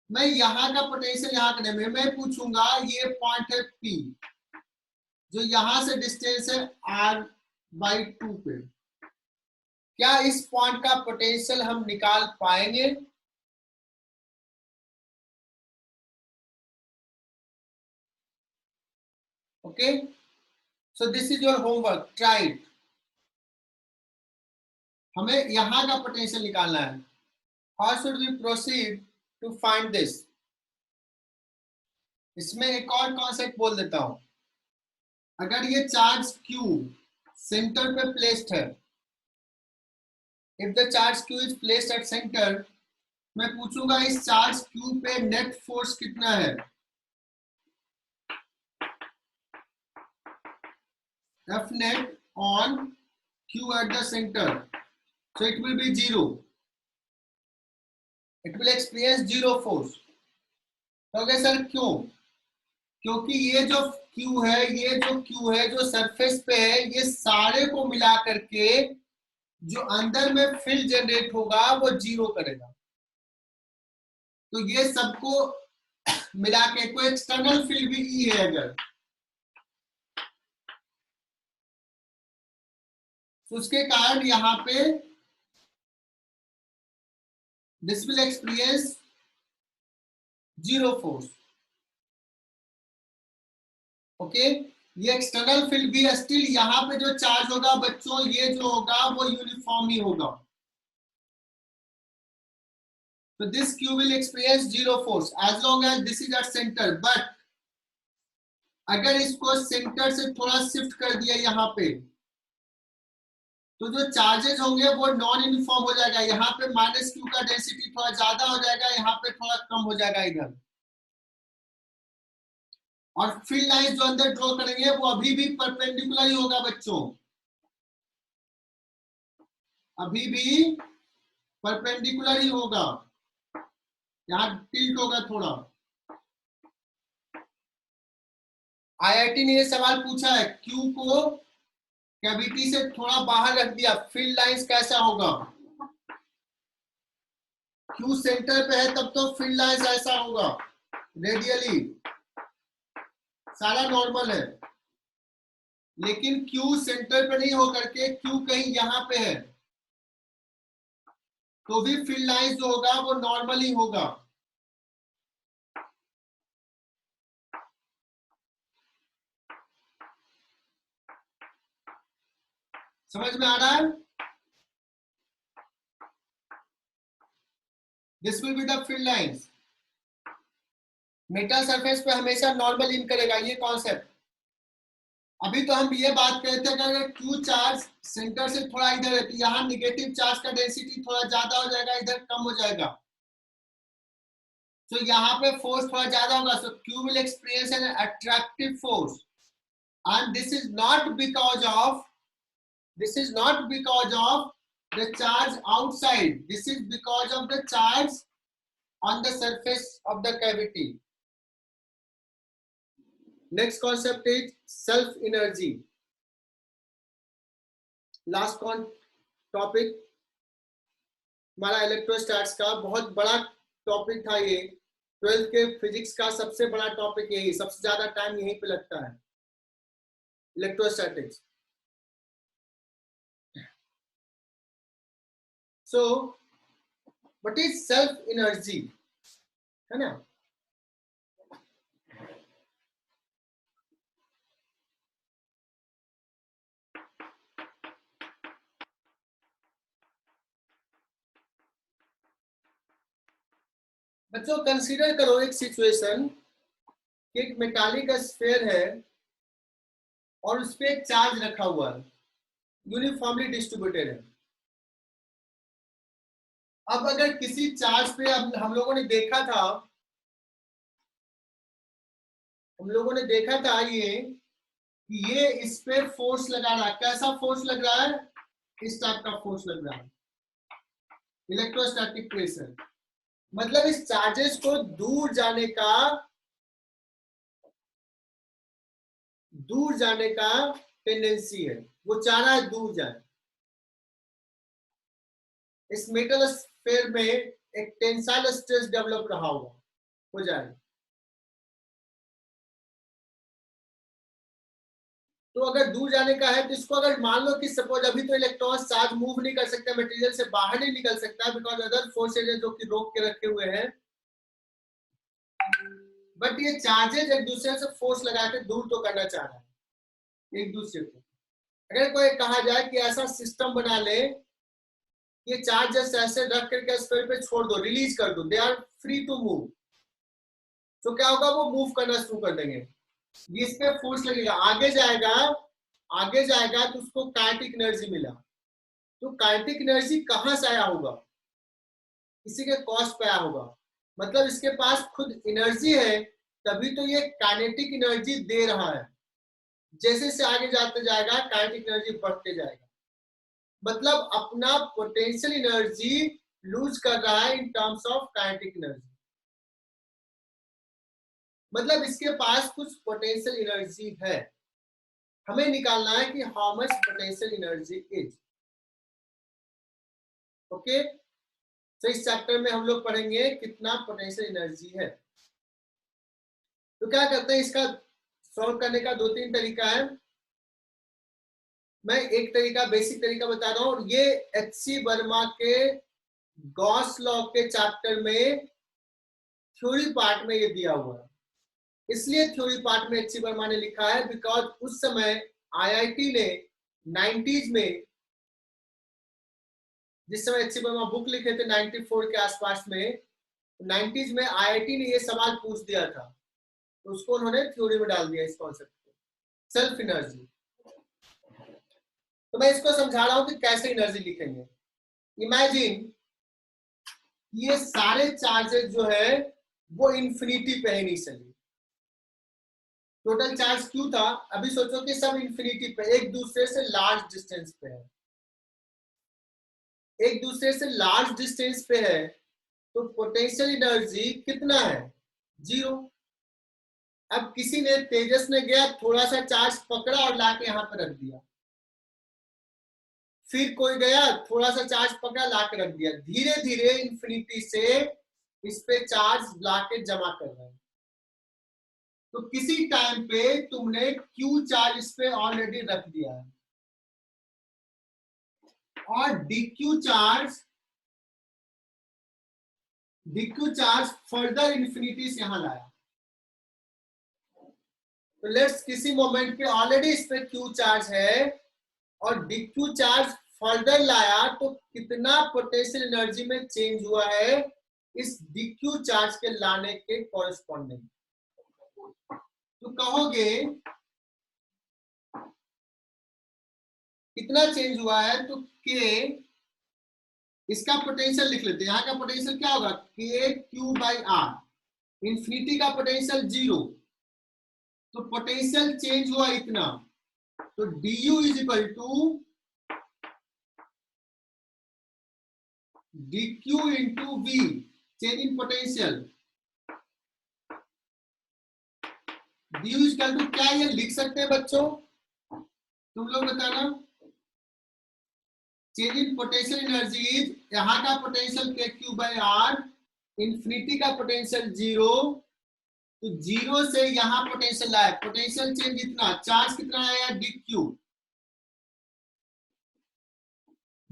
मैं यहाँ का पोटेंशियल यहाँ करने में मैं पूछूंगा ये पॉइंट है P जो यहां से डिस्टेंस है R/2 पे, क्या इस पॉइंट का पोटेंशियल हम निकाल पाएंगे। Okay, so this is your homework, try it. हमें यहां का पोटेंशियल निकालना है। How should we proceed to find this. इसमें एक और कॉन्सेप्ट बोल देता हूं। अगर ये चार्ज Q सेंटर पे प्लेस्ड है, if the charge Q is placed at centre, मैं पूछूंगा इस चार्ज Q पे नेट फोर्स कितना है। F net on Q at the center, so it will be 0. It will experience 0 force. तो क्या सर क्यों? क्योंकि ये जो Q है, ये जो Q है जो सरफेस पे है, ये सारे को मिला करके जो अंदर में फील्ड जनरेट होगा वो 0 करेगा। तो ये सबको मिला के कोई एक्सटर्नल फील्ड भी E है अगर, तो उसके कारण यहाँ पे this will experience 0 force. Okay, ये एक्सटर्नल फील्ड भी है, स्टिल यहाँ पे जो चार्ज होगा बच्चों, ये जो होगा वो यूनिफॉर्म ही होगा। तो this Q will experience 0 force as long as this is at center, but अगर इसको सेंटर से थोड़ा शिफ्ट कर दिया यहाँ पे, तो जो चार्जेस होंगे वो नॉन यूनिफॉर्म हो जाएगा। यहाँ पे -Q का डेंसिटी थोड़ा ज्यादा हो जाएगा, यहाँ पे थोड़ा कम हो जाएगा इधर। और फील्ड लाइन जो अंदर ड्रॉ करेंगे वो अभी भी परपेंडिकुलर ही होगा बच्चों, अभी भी परपेंडिकुलर ही होगा, यहाँ टिल्ट होगा थोड़ा। आईआईटी ने ये सवाल पूछा है, Q को कैविटी से थोड़ा बाहर रख दिया, फील्ड लाइंस कैसा होगा? Q सेंटर पे है तब तो फील्ड लाइंस ऐसा होगा, रेडियली सारा नॉर्मल है। लेकिन Q सेंटर पे नहीं होकर के Q कहीं यहाँ पे है, तो भी फील्ड लाइंस जो होगा वो नॉर्मल ही होगा। समझ में आ रहा है? This will be the field lines. Metal surface पे हमेशा नॉर्मल इन करेगा, ये कॉन्सेप्ट। अभी तो हम ये बात करते थे कि अगर Q चार्ज सेंटर से थोड़ा इधर है तो यहाँ निगेटिव चार्ज का डेंसिटी थोड़ा ज्यादा हो जाएगा, इधर कम हो जाएगा, तो यहाँ पे फोर्स थोड़ा ज्यादा होगा। सो Q will experience an attractive force, and this is not because of the charge outside, this is because of the charge on the surface of the cavity. Next concept is self energy. Last topic हमारा इलेक्ट्रोस्टैट्स का बहुत बड़ा topic था ये, 12th के physics का सबसे बड़ा टॉपिक यही, सबसे ज्यादा टाइम यहीं पे लगता है, electrostatics. So what is self energy, है ना? बच्चों कंसीडर करो एक सिचुएशन कि एक मेटालिक स्फीयर है और उस पर एक चार्ज रखा हुआ है, यूनिफॉर्मली डिस्ट्रीब्यूटेड है। अब अगर किसी चार्ज पे हम लोगों ने देखा था ये इस पे फोर्स लगा रहा है। कैसा फोर्स लग रहा है? इस टाइप का फोर्स लग रहा है, इलेक्ट्रोस्टैटिक प्रेशर। मतलब इस चार्जेस को दूर जाने का टेंडेंसी है, वो चाह रहा है दूर जाए। इस मेटल स्फीयर में एक टेंसाइल स्ट्रेस डेवलप रहा होगा, हो जाए। तो अगर दूर जाने का है तो इसको अगर मान लो कि सपोज अभी तो इलेक्ट्रॉन चार्ज मूव नहीं कर सकता, मटेरियल से बाहर नहीं निकल सकता बिकॉज अदर फोर्सेज है जो कि रोक के रखे हुए हैं, बट ये चार्जेस एक दूसरे से फोर्स लगा के दूर तो करना चाह रहा है एक दूसरे को। अगर कोई कहा जाए कि ऐसा सिस्टम बना ले, ये चार्जेस ऐसे रख करके स्फीयर पे छोड़ दो, रिलीज कर दो, they are free to move, तो क्या होगा, वो मूव करना शुरू कर देंगे, इस पे फोर्स लगेगा, आगे जाएगा तो उसको काइनेटिक एनर्जी मिला। तो काइनेटिक एनर्जी कहां से आया होगा, इसी के कॉस्ट पे आया होगा, मतलब इसके पास खुद एनर्जी है, तभी तो ये काइनेटिक एनर्जी दे रहा है। जैसे से आगे जाते जाएगा काइनेटिक एनर्जी बढ़ते जाएगा, मतलब अपना पोटेंशियल एनर्जी लूज कर रहा है in terms of kinetic energy. मतलब इसके पास कुछ पोटेंशियल एनर्जी है, हमें निकालना है कि how much potential energy is. Okay, तो इस चैप्टर में हम लोग पढ़ेंगे कितना पोटेंशियल एनर्जी है। तो क्या करते हैं, इसका सॉल्व करने का 2-3 तरीका है। मैं एक तरीका, बेसिक तरीका बता रहा हूं, ये एच.सी. वर्मा के गॉस लॉ के चैप्टर में थ्योरी पार्ट में ये दिया हुआ है, इसलिए थ्योरी पार्ट में एच.सी. वर्मा ने लिखा है, बिकॉज उस समय आईआईटी ने 90s में, जिस समय एच.सी. वर्मा बुक लिखे थे 94 के आसपास में, 90s में आईआईटी ने ये सवाल पूछ दिया था, तो उसको उन्होंने थ्योरी में डाल दिया इस कॉन्सेप्ट को, सेल्फ एनर्जी। तो मैं इसको समझा रहा हूं कि कैसे एनर्जी लिखेंगे। इमेजिन ये सारे चार्जेस जो है वो इंफिनिटी पे है इनिशियली, टोटल चार्ज क्यू था, अभी सोचो कि सब इंफिनिटी पे, एक दूसरे से लार्ज डिस्टेंस पे है, एक दूसरे से लार्ज डिस्टेंस पे है, तो पोटेंशियल एनर्जी कितना है, 0। अब किसी ने, तेजस ने गया थोड़ा सा चार्ज पकड़ा और लाके यहां पर रख दिया, फिर कोई गया थोड़ा सा चार्ज पकड़ा लाके रख दिया, धीरे धीरे इंफिनिटी से इस पे चार्ज लाके जमा कर रहे हैं। तो किसी टाइम पे तुमने क्यू चार्ज इस पे ऑलरेडी रख दिया है, और डीक्यू चार्ज फर्दर इंफिनिटी से यहां लाया। तो लेट्स किसी मोमेंट पे ऑलरेडी इस पे क्यू चार्ज है और डीक्यू चार्ज फर्दर लाया, तो कितना पोटेंशियल एनर्जी में चेंज हुआ है इस डीक्यू चार्ज के लाने के कॉरेस्पॉन्डिंग। तो कहोगे कितना चेंज हुआ है, तो के, इसका पोटेंशियल लिख लेते हैं, यहां का पोटेंशियल क्या होगा, K Q by R, infinity का पोटेंशियल 0, तो पोटेंशियल चेंज हुआ इतना, तो du is equal to dq into v, change in potential. du is equal to, क्या ये लिख सकते हैं बच्चों, तुम लोग बताना, change in potential energy is, यहाँ का potential K Q by R, infinity का पोटेंशियल 0, तो 0 से यहाँ पोटेंशियल आया, पोटेंशियल चेंज इतना, चार्ज कितना आया डी क्यू,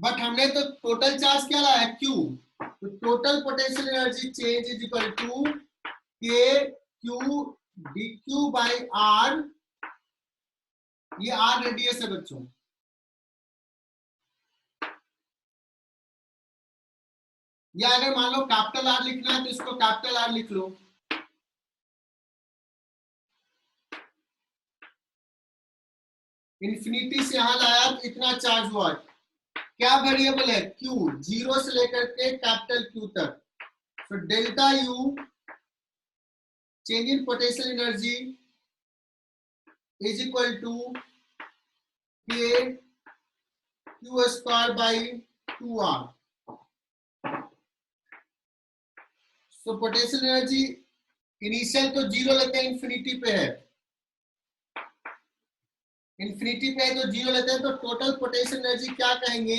बट हमने तो टोटल चार्ज क्या लाया क्यू, तो total potential energy change is equal to K Q D Q by R, ये आर रेडियस है बच्चों, या अगर मान लो कैपिटल आर लिखना है तो इसको कैपिटल आर लिख लो, इंफिनिटी से यहां लाया तो इतना चार्ज हुआ, क्या वेरिएबल है क्यू, 0 से लेकर के कैपिटल क्यू तक, तो delta U change in potential energy is equal to K Q square by 2r। तो पोटेंशियल एनर्जी इनिशियल तो 0 लेते हैं, इंफिनिटी पे है, इंफिनिटी पे है तो 0 लेते हैं, तो टोटल पोटेंशियल एनर्जी क्या कहेंगे,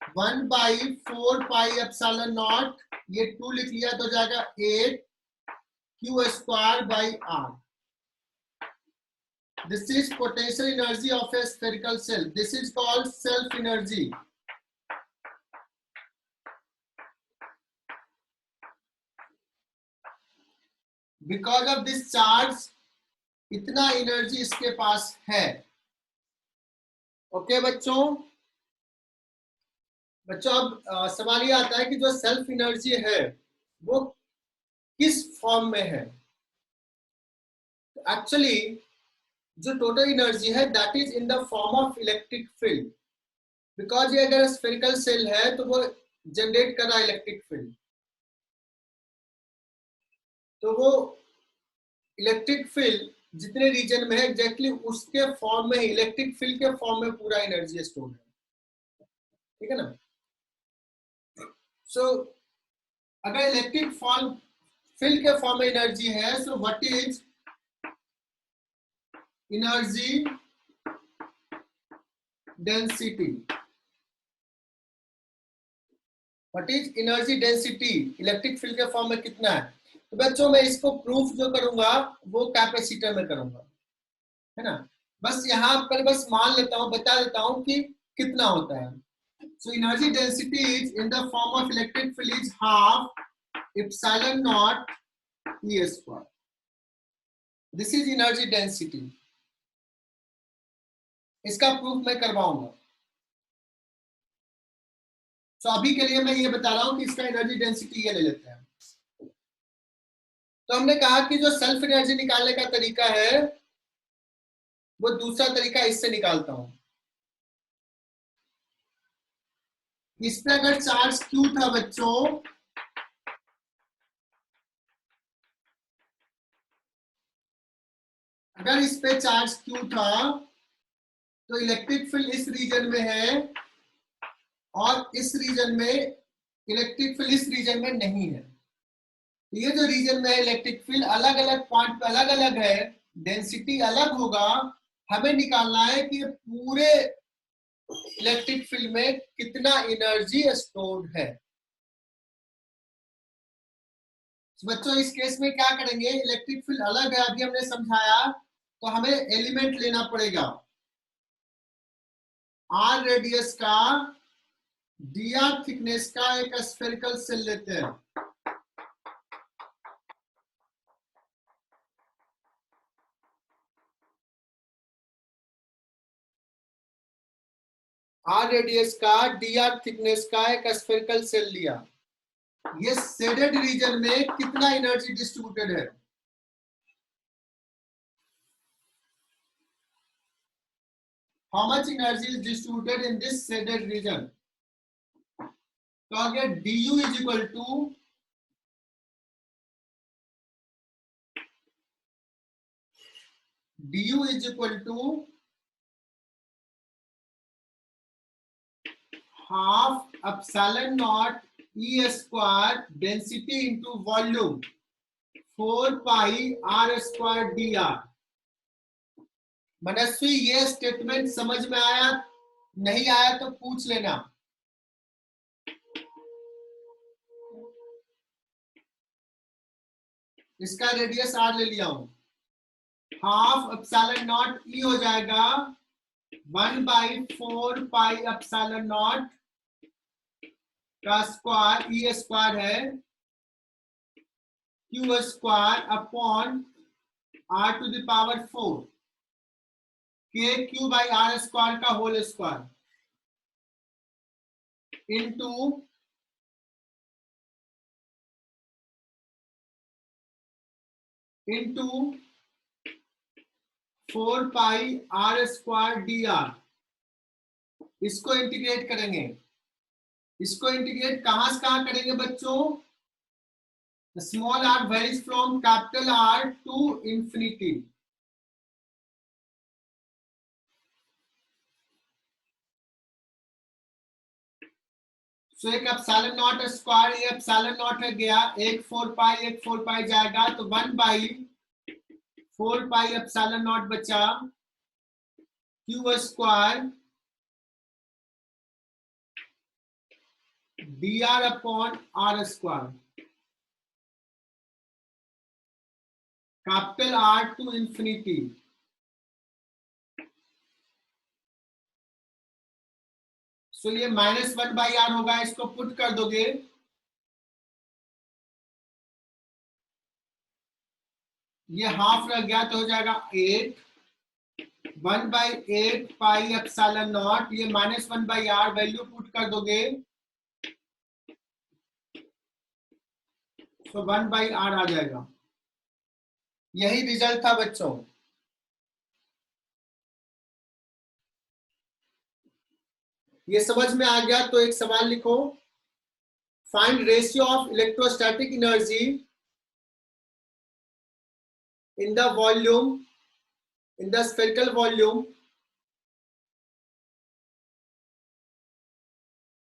1/4 पाई एप्सिलॉन नॉट, ये 2 लिख लिया तो जाएगा 8 Q square by R. This is potential energy of a spherical shell, this is called self energy. Because of this charge इतना एनर्जी इसके पास है। ओके बच्चों, अब सवाल ये आता है कि जो सेल्फ एनर्जी है वो किस फॉर्म में है, एक्चुअली जो टोटल एनर्जी है that is in the form of electric field, because ये अगर स्फेरिकल सेल है तो वो जनरेट कर रहा है इलेक्ट्रिक फील्ड, तो वो इलेक्ट्रिक फील्ड जितने रीजन में है एग्जैक्टली उसके फॉर्म में, इलेक्ट्रिक फील्ड के फॉर्म में पूरा एनर्जी स्टोर है, ठीक है ना। सो अगर इलेक्ट्रिक फॉर्म फील्ड के फॉर्म में एनर्जी है, so what is energy density, what is energy density, electric field के फॉर्म में कितना है। तो बच्चों मैं इसको प्रूफ जो करूंगा वो कैपेसिटर में करूंगा, है ना। बस यहाँ पर बस मान लेता हूँ, बता देता हूँ कि कितना होता है। So energy density is in the form of electric field is half epsilon naught E square. This is energy density. इसका प्रूफ मैं करवाऊंगा। So अभी के लिए मैं ये बता रहा हूं कि इसका एनर्जी डेंसिटी ये ले लेते हैं। तो हमने कहा कि जो सेल्फ एनर्जी निकालने का तरीका है वो दूसरा तरीका इससे निकालता हूं। इस पे अगर चार्ज क्यू था बच्चों, अगर इस पे चार्ज क्यू था तो इलेक्ट्रिक फील्ड इस रीजन में है और इस रीजन में इलेक्ट्रिक फील्ड इस रीजन में नहीं है। ये जो रीजन में इलेक्ट्रिक फील्ड अलग अलग पॉइंट पे अलग अलग है, डेंसिटी अलग होगा। हमें निकालना है कि पूरे इलेक्ट्रिक फील्ड में कितना एनर्जी स्टोर्ड है। बच्चों इस केस में क्या करेंगे, इलेक्ट्रिक फील्ड अलग है अभी हमने समझाया, तो हमें एलिमेंट लेना पड़ेगा आर रेडियस का, dr थिकनेस का एक स्फेरिकल सेल लेते हैं। आर रेडियस का, dr थिकनेस का एक स्फेरिकल सेल लिया। ये शेडेड रीजन में कितना एनर्जी डिस्ट्रीब्यूटेड है, how much energy is distributed in this shaded region। तो आगे du is equal to half epsilon naught E square density into volume 4 pi r square dr। मनस्वी ये statement समझ में आया, नहीं आया तो पूछ लेना। इसका रेडियस r ले लिया हूं, हाफ एप्सिलॉन नॉट E हो जाएगा 1/4 पाई एप्सिलॉन नॉट का स्क्वायर, E स्क्वायर है Q square upon r to the power 4 K Q by R square का whole square into 4 pi R square D R. इसको integrate करेंगे, इसको integrate कहां से कहां करेंगे बच्चों, small R varies from capital R to infinity. So एक एप्सिलॉन नॉट स्क्वायर, ये एप्सिलॉन नॉट है गया, एक 4 पाई जाएगा तो 1/4 पाई एप्सिलॉन नॉट बचा Q square D R upon R square, capital R to infinity. So ये -1/r होगा, इसको पुट कर दोगे ये हाफ रह गया तो हो जाएगा 8, 1/8 पाई एप्सिलॉन नॉट, ये -1/r वैल्यू पुट कर दोगे तो 1/r आ जाएगा। यही रिजल्ट था बच्चों। ये समझ में आ गया तो एक सवाल लिखो, find ratio of electrostatic energy in the volume, in the spherical volume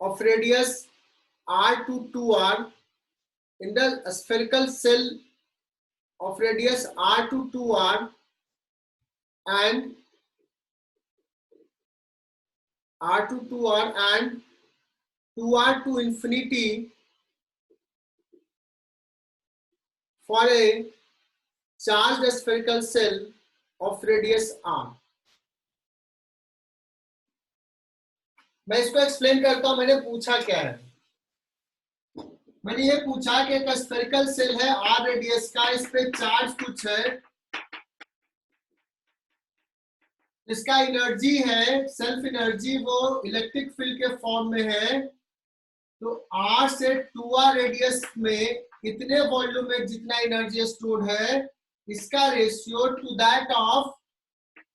of radius r to 2r, in the spherical shell of radius r to 2r and r to 2r and 2r to infinity for a charged spherical shell of radius r. मैं इसको explain करता हूं। मैंने पूछा क्या है, मैंने ये पूछा कि एक स्फेरिकल सेल है आर रेडियस का, इस पे चार्ज कुछ है, इसका एनर्जी है सेल्फ एनर्जी, वो इलेक्ट्रिक फील्ड के फॉर्म में है। तो आर से 2r रेडियस में कितने वॉल्यूम में जितना एनर्जी स्टोर है, इसका ratio two that of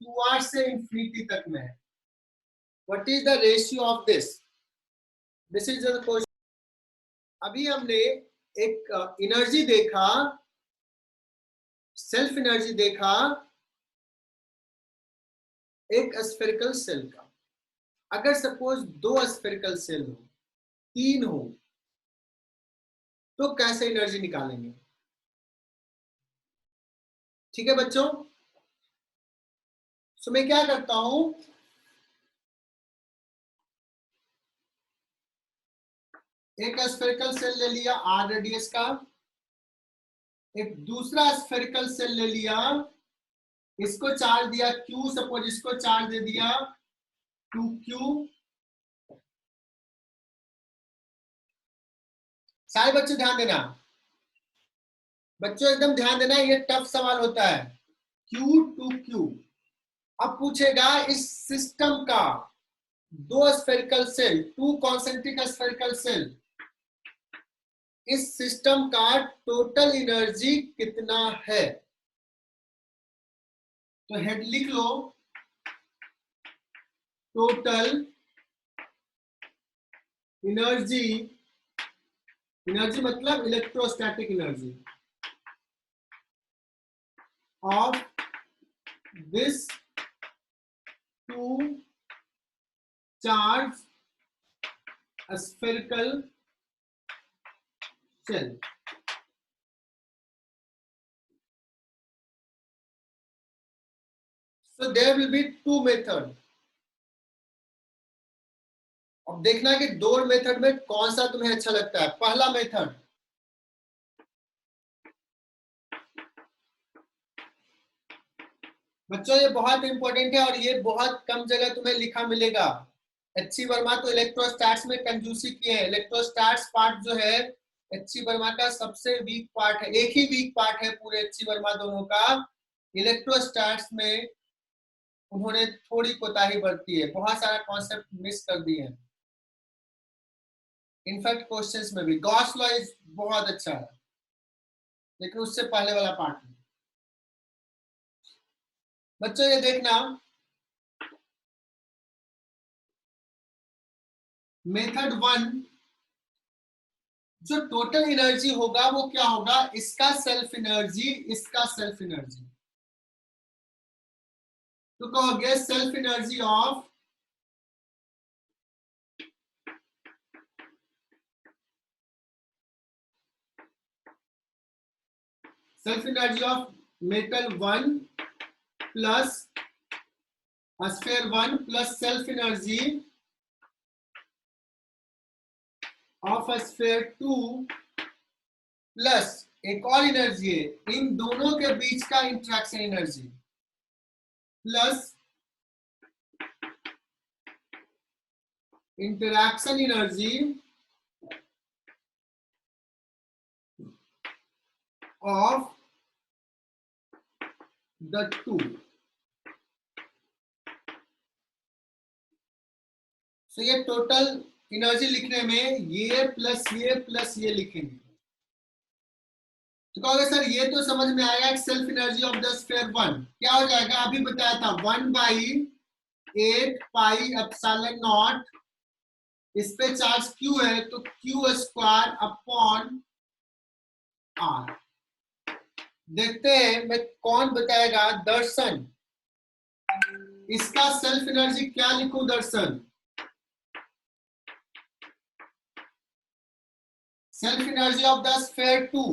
2r से इंफिनिटी तक में है। What is the ratio of this? This is the question. अभी हमने एक एनर्जी देखा, सेल्फ एनर्जी देखा एक स्फेरिकल सेल का। अगर सपोज 2 स्फेरिकल सेल हो, 3 हो, तो कैसे एनर्जी निकालेंगे? ठीक है बच्चों, सो मैं क्या करता हूं, एक स्फेरिकल सेल ले लिया आर रेडियस का, एक दूसरा स्फेरिकल सेल ले लिया, इसको चार्ज दिया Q, सपोज इसको चार्ज दे दिया 2Q। सारे बच्चों ध्यान देना, बच्चों एकदम ध्यान देना, ये टफ सवाल होता है। Q to Q। अब पूछेगा इस सिस्टम का 2 spherical shell, 2 concentric spherical shell, इस सिस्टम का टोटल एनर्जी कितना है? तो हेड लिख लो, टोटल एनर्जी, एनर्जी मतलब electrostatic energy of this 2 charge spherical cell. So there will be 2 method. अब देखना कि 2 मेथड में कौन सा तुम्हें अच्छा लगता है। पहला मेथड, बच्चों ये बहुत इंपॉर्टेंट है और ये बहुत कम जगह तुम्हें लिखा मिलेगा। एच.सी. वर्मा तो इलेक्ट्रोस्टैट्स में कंजूसी किए हैं। इलेक्ट्रोस्टैट्स पार्ट जो है एच.सी. वर्मा का सबसे वीक पार्ट है, एक ही वीक पार्ट है पूरे एच.सी. वर्मा दोनों का। इलेक्ट्रोस्टैट्स में उन्होंने थोड़ी कोताही बरती है, बहुत सारा कॉन्सेप्ट मिस कर दिए हैं। इनफैक्ट क्वेश्चंस में भी गॉस लॉ इज बहुत अच्छा है, लेकिन उससे पहले वाला पार्ट में। बच्चों ये देखना, मेथड 1 जो टोटल एनर्जी होगा वो क्या होगा, इसका सेल्फ एनर्जी, इसका सेल्फ एनर्जी। तो कहोगे self energy of metal 1 plus sphere 1 plus self energy of sphere 2 plus एक और एनर्जी है, इन दोनों के बीच का interaction energy plus interaction energy of the 2। तो ये टोटल एनर्जी लिखने में ये प्लस ये लिखेंगे। तो कहोगे सर ये तो समझ में आएगा, self energy of the sphere 1 क्या हो जाएगा, अभी बताया था 1/8 पाई एप्सिलॉन नॉट, इस पे चार्ज क्यू है तो क्यू स्क्वायर अपॉन आर। देखते हैं मैं कौन बताएगा, दर्शन, इसका सेल्फ एनर्जी क्या लिखूं Darshan, self energy of the sphere 2,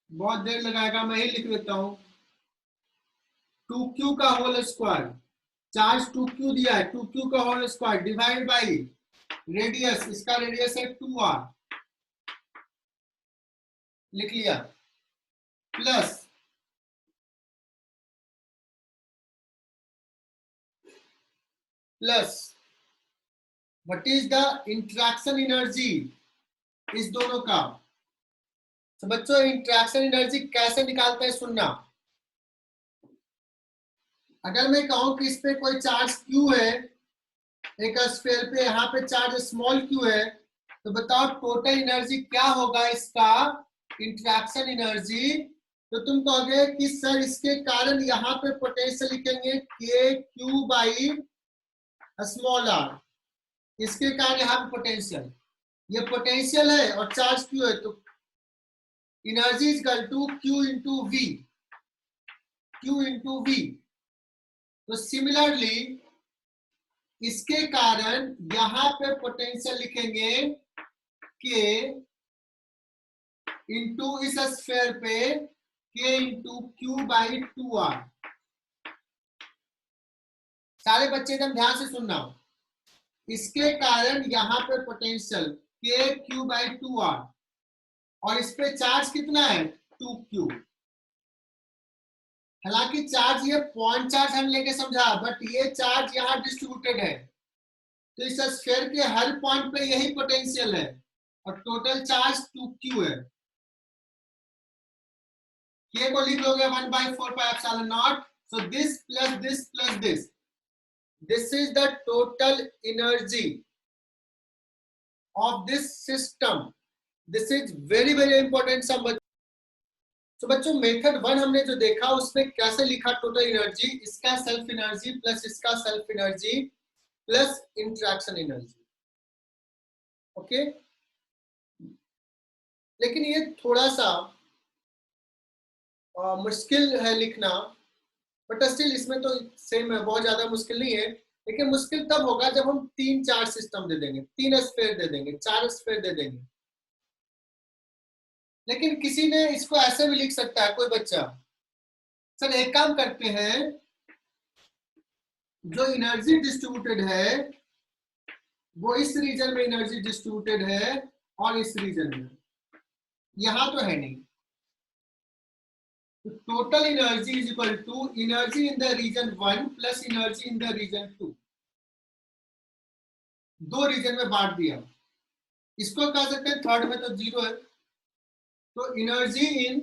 बहुत देर लगाएगा, मैं ही लिख लेता हूं, 2q का होल स्क्वायर, चार्ज 2q दिया है, 2q का whole square divide by radius, इसका रेडियस है 2r, लिख लिया, plus what is the interaction energy इस दोनों का। तो बच्चों इंटरेक्शन एनर्जी कैसे निकालते हैं सुनना, अगर मैं कहूं कि इस पे कोई चार्ज q है, एक स्फीयर पे यहाँ पे चार्ज स्मॉल q है, तो बताओ टोटल एनर्जी क्या होगा इसका, इंटरेक्शन एनर्जी। तो तुम कहोगे कि सर इसके कारण यहाँ पे पोटेंशियल लिखेंगे के क्यू बाई स्मॉल आर, इसके कारण यहाँ पे पोटेंशियल, ये पोटेंशियल है और चार्ज क्यू है, तो energy is equal to Q into V, Q into V. तो सिमिलरली इसके कारण यहां पे पोटेंशियल लिखेंगे के इंटू इस स्फीयर पे के इंटू क्यू बाई 2r। सारे बच्चे एकदम ध्यान से सुनना, इसके कारण यहां पे potential K Q by 2r, और इस पे चार्ज कितना है 2q। हालांकि चार्ज ये पॉइंट चार्ज हम लेके समझा, बट ये चार्ज यहाँ डिस्ट्रीब्यूटेड है, तो इस स्फीयर के हर पॉइंट पे यही पोटेंशियल है, और टोटल चार्ज 2q है। k को लिख लोगे 1/4 pi epsilon not, so this plus this plus this is the total energy of this system. This is very very important सब। तो बच्चों मेथड 1 हमने जो देखा उसमें कैसे लिखा टोटल एनर्जी, इसका सेल्फ एनर्जी प्लस इसका self energy plus interaction energy, okay. लेकिन ये थोड़ा सा मुश्किल है लिखना, बट स्टिल इसमें तो सेम है, बहुत ज्यादा मुश्किल नहीं है। लेकिन मुश्किल तब होगा जब हम 3-4 सिस्टम दे देंगे, 3 स्फीयर दे देंगे, 4 स्फीयर दे देंगे। लेकिन किसी ने इसको ऐसे भी लिख सकता है कोई बच्चा, सर एक काम करते हैं, जो एनर्जी डिस्ट्रीब्यूटेड है वो इस रीजन में एनर्जी डिस्ट्रीब्यूटेड है और इस रीजन में, यहां तो है नहीं। Total energy is equal to energy in the region 1 plus energy in the region 2, दो रीजन में बांट दिया। इसको कह सकते हैं थर्ड में तो 0 है, तो एनर्जी इन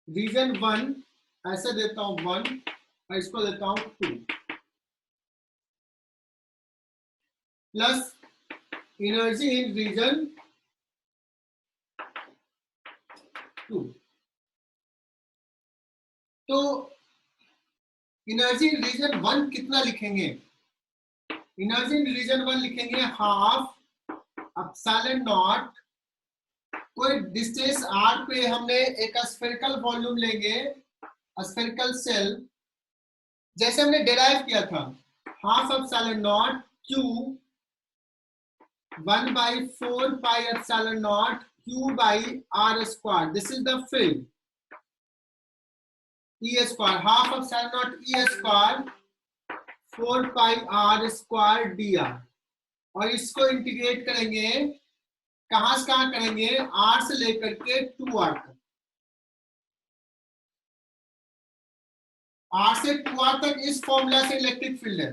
रीजन 1 ऐसे देता हूं 1 और इसको देता हूं 2, प्लस एनर्जी इन रीजन 2। तो एनर्जी इन रीजन 1 कितना लिखेंगे, एनर्जी इन रीजन 1 लिखेंगे हाफ एप्सिलॉन नॉट, कोई डिस्टेंस r पे हमने एक स्फेरिकल वॉल्यूम लेंगे, स्फेरिकल सेल, जैसे हमने डिराइव किया था, half epsilon not q 1/4 pi epsilon not q by r square, this is the field, e square, half epsilon not e square 4 pi r square dr, और इसको integrate करेंगे, कहां से कहां करेंगे, r से लेकर के 2r तक, r से 2r तक इस फॉर्मूला से इलेक्ट्रिक फील्ड है।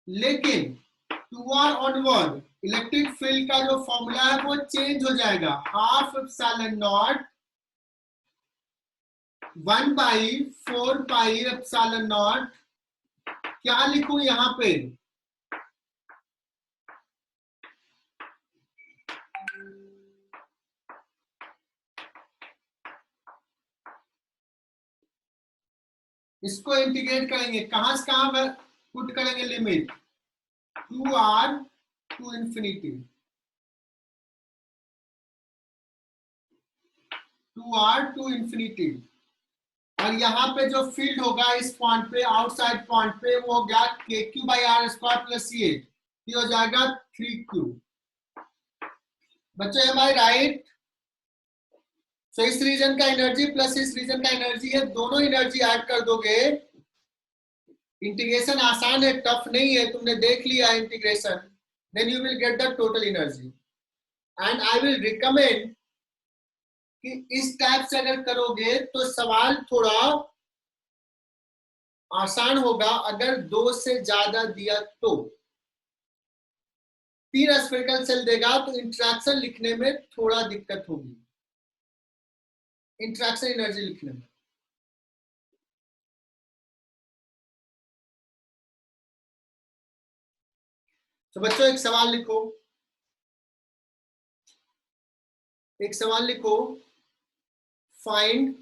लेकिन 2r ऑनवर्ड इलेक्ट्रिक फील्ड का जो फॉर्मूला है वो चेंज हो जाएगा, half epsilon not 1/4 pi epsilon not क्या लिखूं यहाँ पे? इसको इंटीग्रेट करेंगे, कहां से कहां पुट करेंगे limit? 2r to infinity, 2r to infinity. और यहाँ पे जो फील्ड होगा इस पॉइंट पे, आउटसाइड पॉइंट पे, वो हो गया kq/r² प्लस ये हो जाएगा 3q। बच्चों एम आई राइट? तो इस रीजन का एनर्जी प्लस इस रीजन का एनर्जी है, दोनों एनर्जी ऐड कर दोगे। इंटीग्रेशन आसान है, टफ नहीं है, तुमने देख लिया integration. Then you will get the total energy. And I will recommend कि इस टाइप से अगर करोगे तो सवाल थोड़ा आसान होगा। अगर 2 से ज्यादा दिया तो 3 स्फेरिकल सेल देगा तो इंटरेक्शन लिखने में थोड़ा दिक्कत होगी, इंटरेक्शन एनर्जी लिखने में। तो बच्चों एक सवाल लिखो, एक सवाल लिखो। Find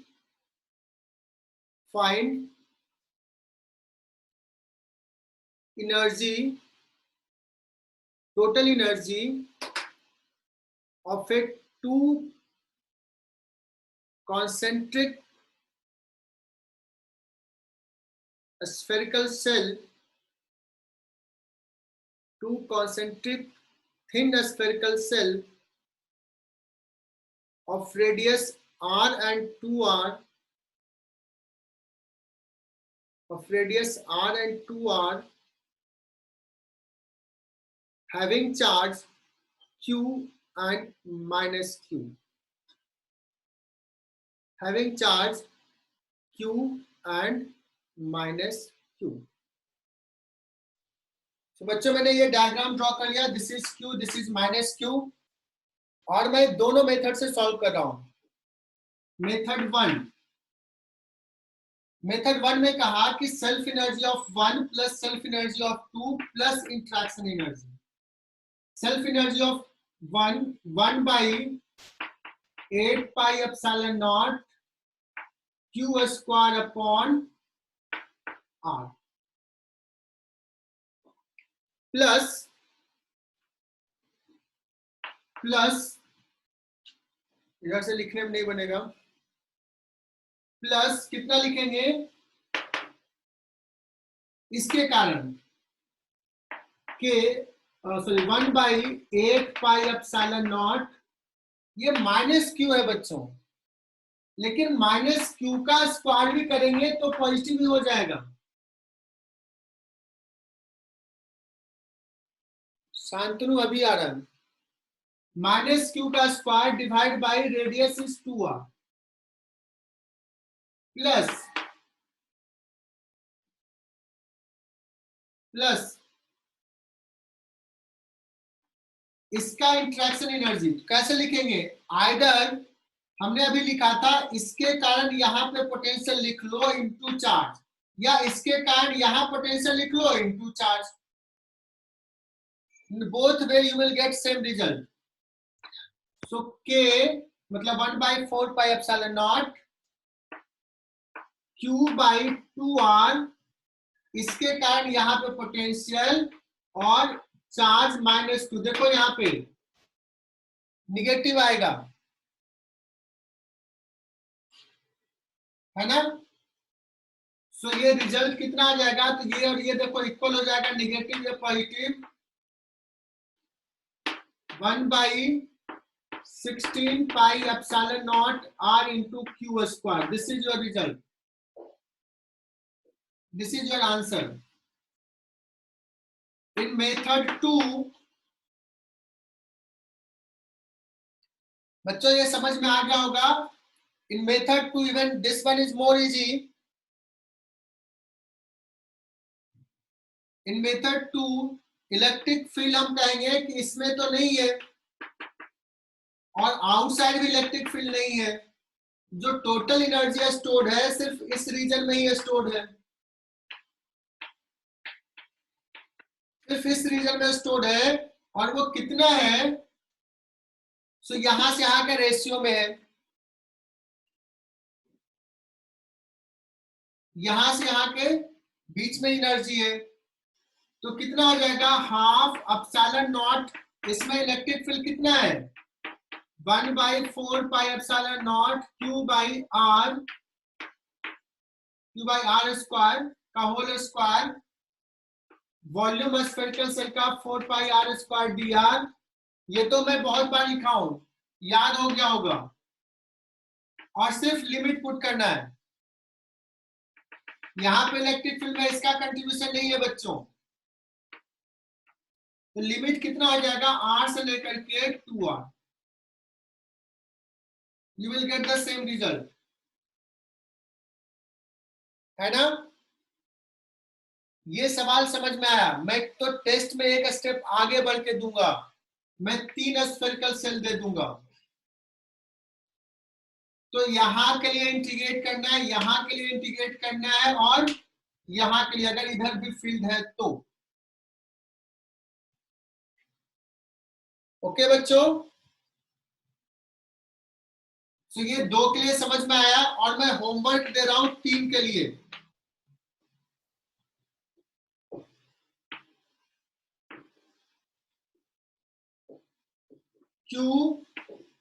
energy, total energy of a 2 concentric spherical cell, 2 concentric thin spherical cell of radius r and 2r, of radius r and 2r, having charge q and minus q, having charge q and minus q। तो बच्चों मैंने ये diagram draw कर लिया, this is q, this is minus q, और मैं दोनों method से सॉल्व कर रहा हूं। मेथड वन में कहा कि self energy of 1 plus self energy of 2 plus interaction energy. Self energy of 1 by 8 pi epsilon naught q square upon r plus इधर से लिखने में नहीं बनेगा, प्लस कितना लिखेंगे इसके कारण के 1 by 8 pi epsilon naught, ये माइनस क्यू है बच्चों, लेकिन माइनस क्यू का स्क्वायर भी करेंगे तो पॉजिटिव ही हो जाएगा। शांतनु अभी आ रहा है। माइनस क्यू का square divide by radius is 2r plus इसका इंटरेक्शन एनर्जी कैसे लिखेंगे? आइदर हमने अभी लिखा था इसके कारण यहां पे पोटेंशियल लिख लो इनटू चार्ज, या इसके कारण यहां पोटेंशियल लिख लो into charge. Both way you will get same result. So k मतलब 1 by 4 pi epsilon naught q by 2r, इसके कारण यहाँ पे पोटेंशियल और चार्ज माइनस 2। देखो यहाँ पे निगेटिव आएगा, है ना? सो ये रिजल्ट कितना आ जाएगा? तो ये और ये देखो इक्वल हो जाएगा, निगेटिव या positive. 1 by 16 pi epsilon naught r into q square। This is your result. This is your answer. In method 2, बच्चों ये समझ में आ गया होगा। In method 2, even this one is more easy. In method 2, electric field हम कहेंगे कि इसमें तो नहीं है, और आउटसाइड भी इलेक्ट्रिक फील्ड नहीं है। जो टोटल एनर्जी स्टोर्ड है सिर्फ इस रीजन में ही स्टोर्ड है। सिर्फ इस रीजन में स्टोर्ड है और वो कितना है, सो यहां से यहां का रेशियो में है, यहां से यहां के बीच में एनर्जी है, तो कितना हो जाएगा हाफ एप्सिलॉन नॉट, इसमें इलेक्ट्रिक फील्ड कितना है 1/4 pi epsilon naught Q by R square का whole square, volume spherical shell का 4 pi R square D R. ये तो मैं बहुत बार लिखा हूं, याद हो गया होगा, और सिर्फ लिमिट पुट करना है। यहां पे इलेक्ट्रिक फील्ड में इसका कंट्रीब्यूशन नहीं है बच्चों, तो लिमिट कितना हो जाएगा r से लेकर के 2r, you will get the same result, है ना। ये सवाल समझ में आया। मैं तो टेस्ट में एक स्टेप आगे बढ़ के दूंगा, मैं 3 स्फेरिकल सेल दे दूंगा, तो यहां के लिए इंटीग्रेट करना है, यहां के लिए इंटीग्रेट करना है, और यहां के लिए अगर इधर भी फील्ड है तो। ओके बच्चों, तो ये 2 के लिए समझ में आया, और मैं होमवर्क दे रहा हूं 3 के लिए। Q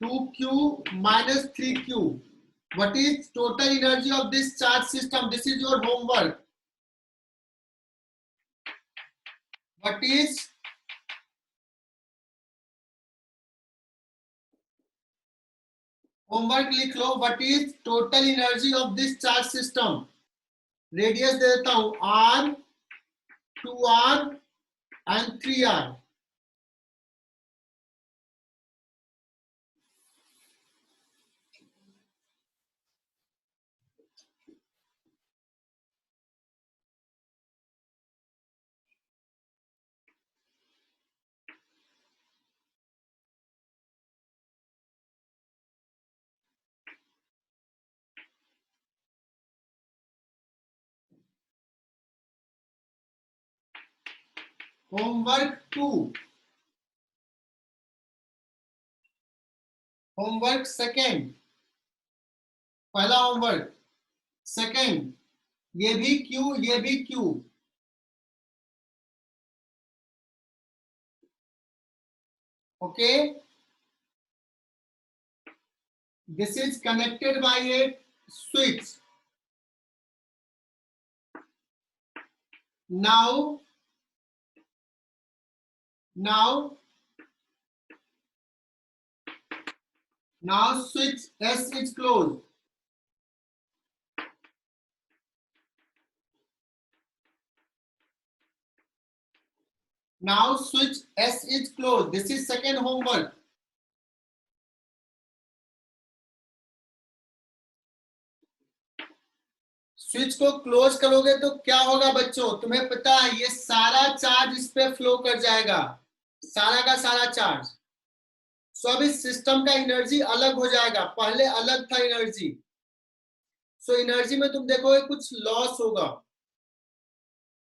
2Q minus 3Q. What is total energy of this charge system? This is your homework. What is homework लिख लो, what is total energy of this charge system? Radius दे देता हूं R, 2R and 3R. Homework 2, homework second, पहला homework, second, ये भी Q, ये भी Q, okay. This is connected by a switch. Now switch S is closed. Now switch S is closed. This is second homework. Switch को close करोगे तो क्या होगा बच्चों, तुम्हें पता है ये सारा चार्ज इस पे फ्लो कर जाएगा, सारा का सारा चार्ज। सो अब इस सिस्टम का एनर्जी अलग हो जाएगा, पहले अलग था एनर्जी। सो एनर्जी में तुम देखोगे कुछ लॉस होगा,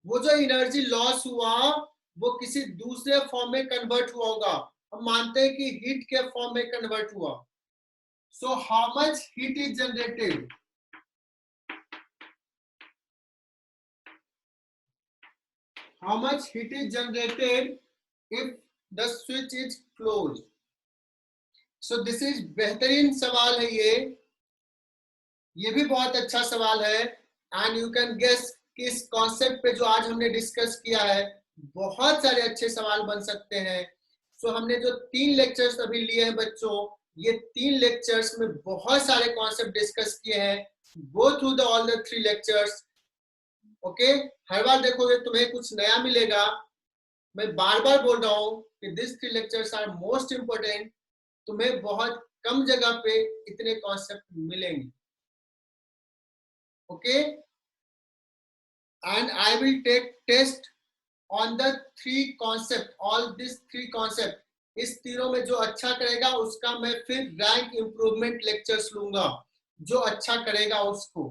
वो जो एनर्जी लॉस हुआ वो किसी दूसरे फॉर्म में कन्वर्ट हुआ होगा, हम मानते हैं कि हीट के फॉर्म में कन्वर्ट हुआ। So how much heat is generated, how much heat is generated if the switch is closed? So this is बेहतरीन सवाल है ये भी बहुत अच्छा सवाल है, and you can guess कि इस कॉन्सेप्ट पे जो आज हमने डिस्कस किया है बहुत सारे अच्छे सवाल बन सकते हैं। So हमने जो 3 लेक्चर्स अभी लिए हैं बच्चों, ये 3 लेक्चर्स में बहुत सारे कॉन्सेप्ट डिस्कस किए हैं। Go through all the 3 lectures. Okay हर बार देखोगे तुम्हें कुछ नया मिलेगा। मैं बार बार बोल रहा हूं कि this 3 lectures are most important, तुम्हें बहुत कम जगह पे इतने कॉन्सेप्ट मिलेंगे। Okay and I will take test on the 3 concept, all this 3 concept. इस तीनों में जो अच्छा करेगा उसका मैं फिर रैंक इंप्रूवमेंट लेक्चर्स लूंगा, जो अच्छा करेगा उसका।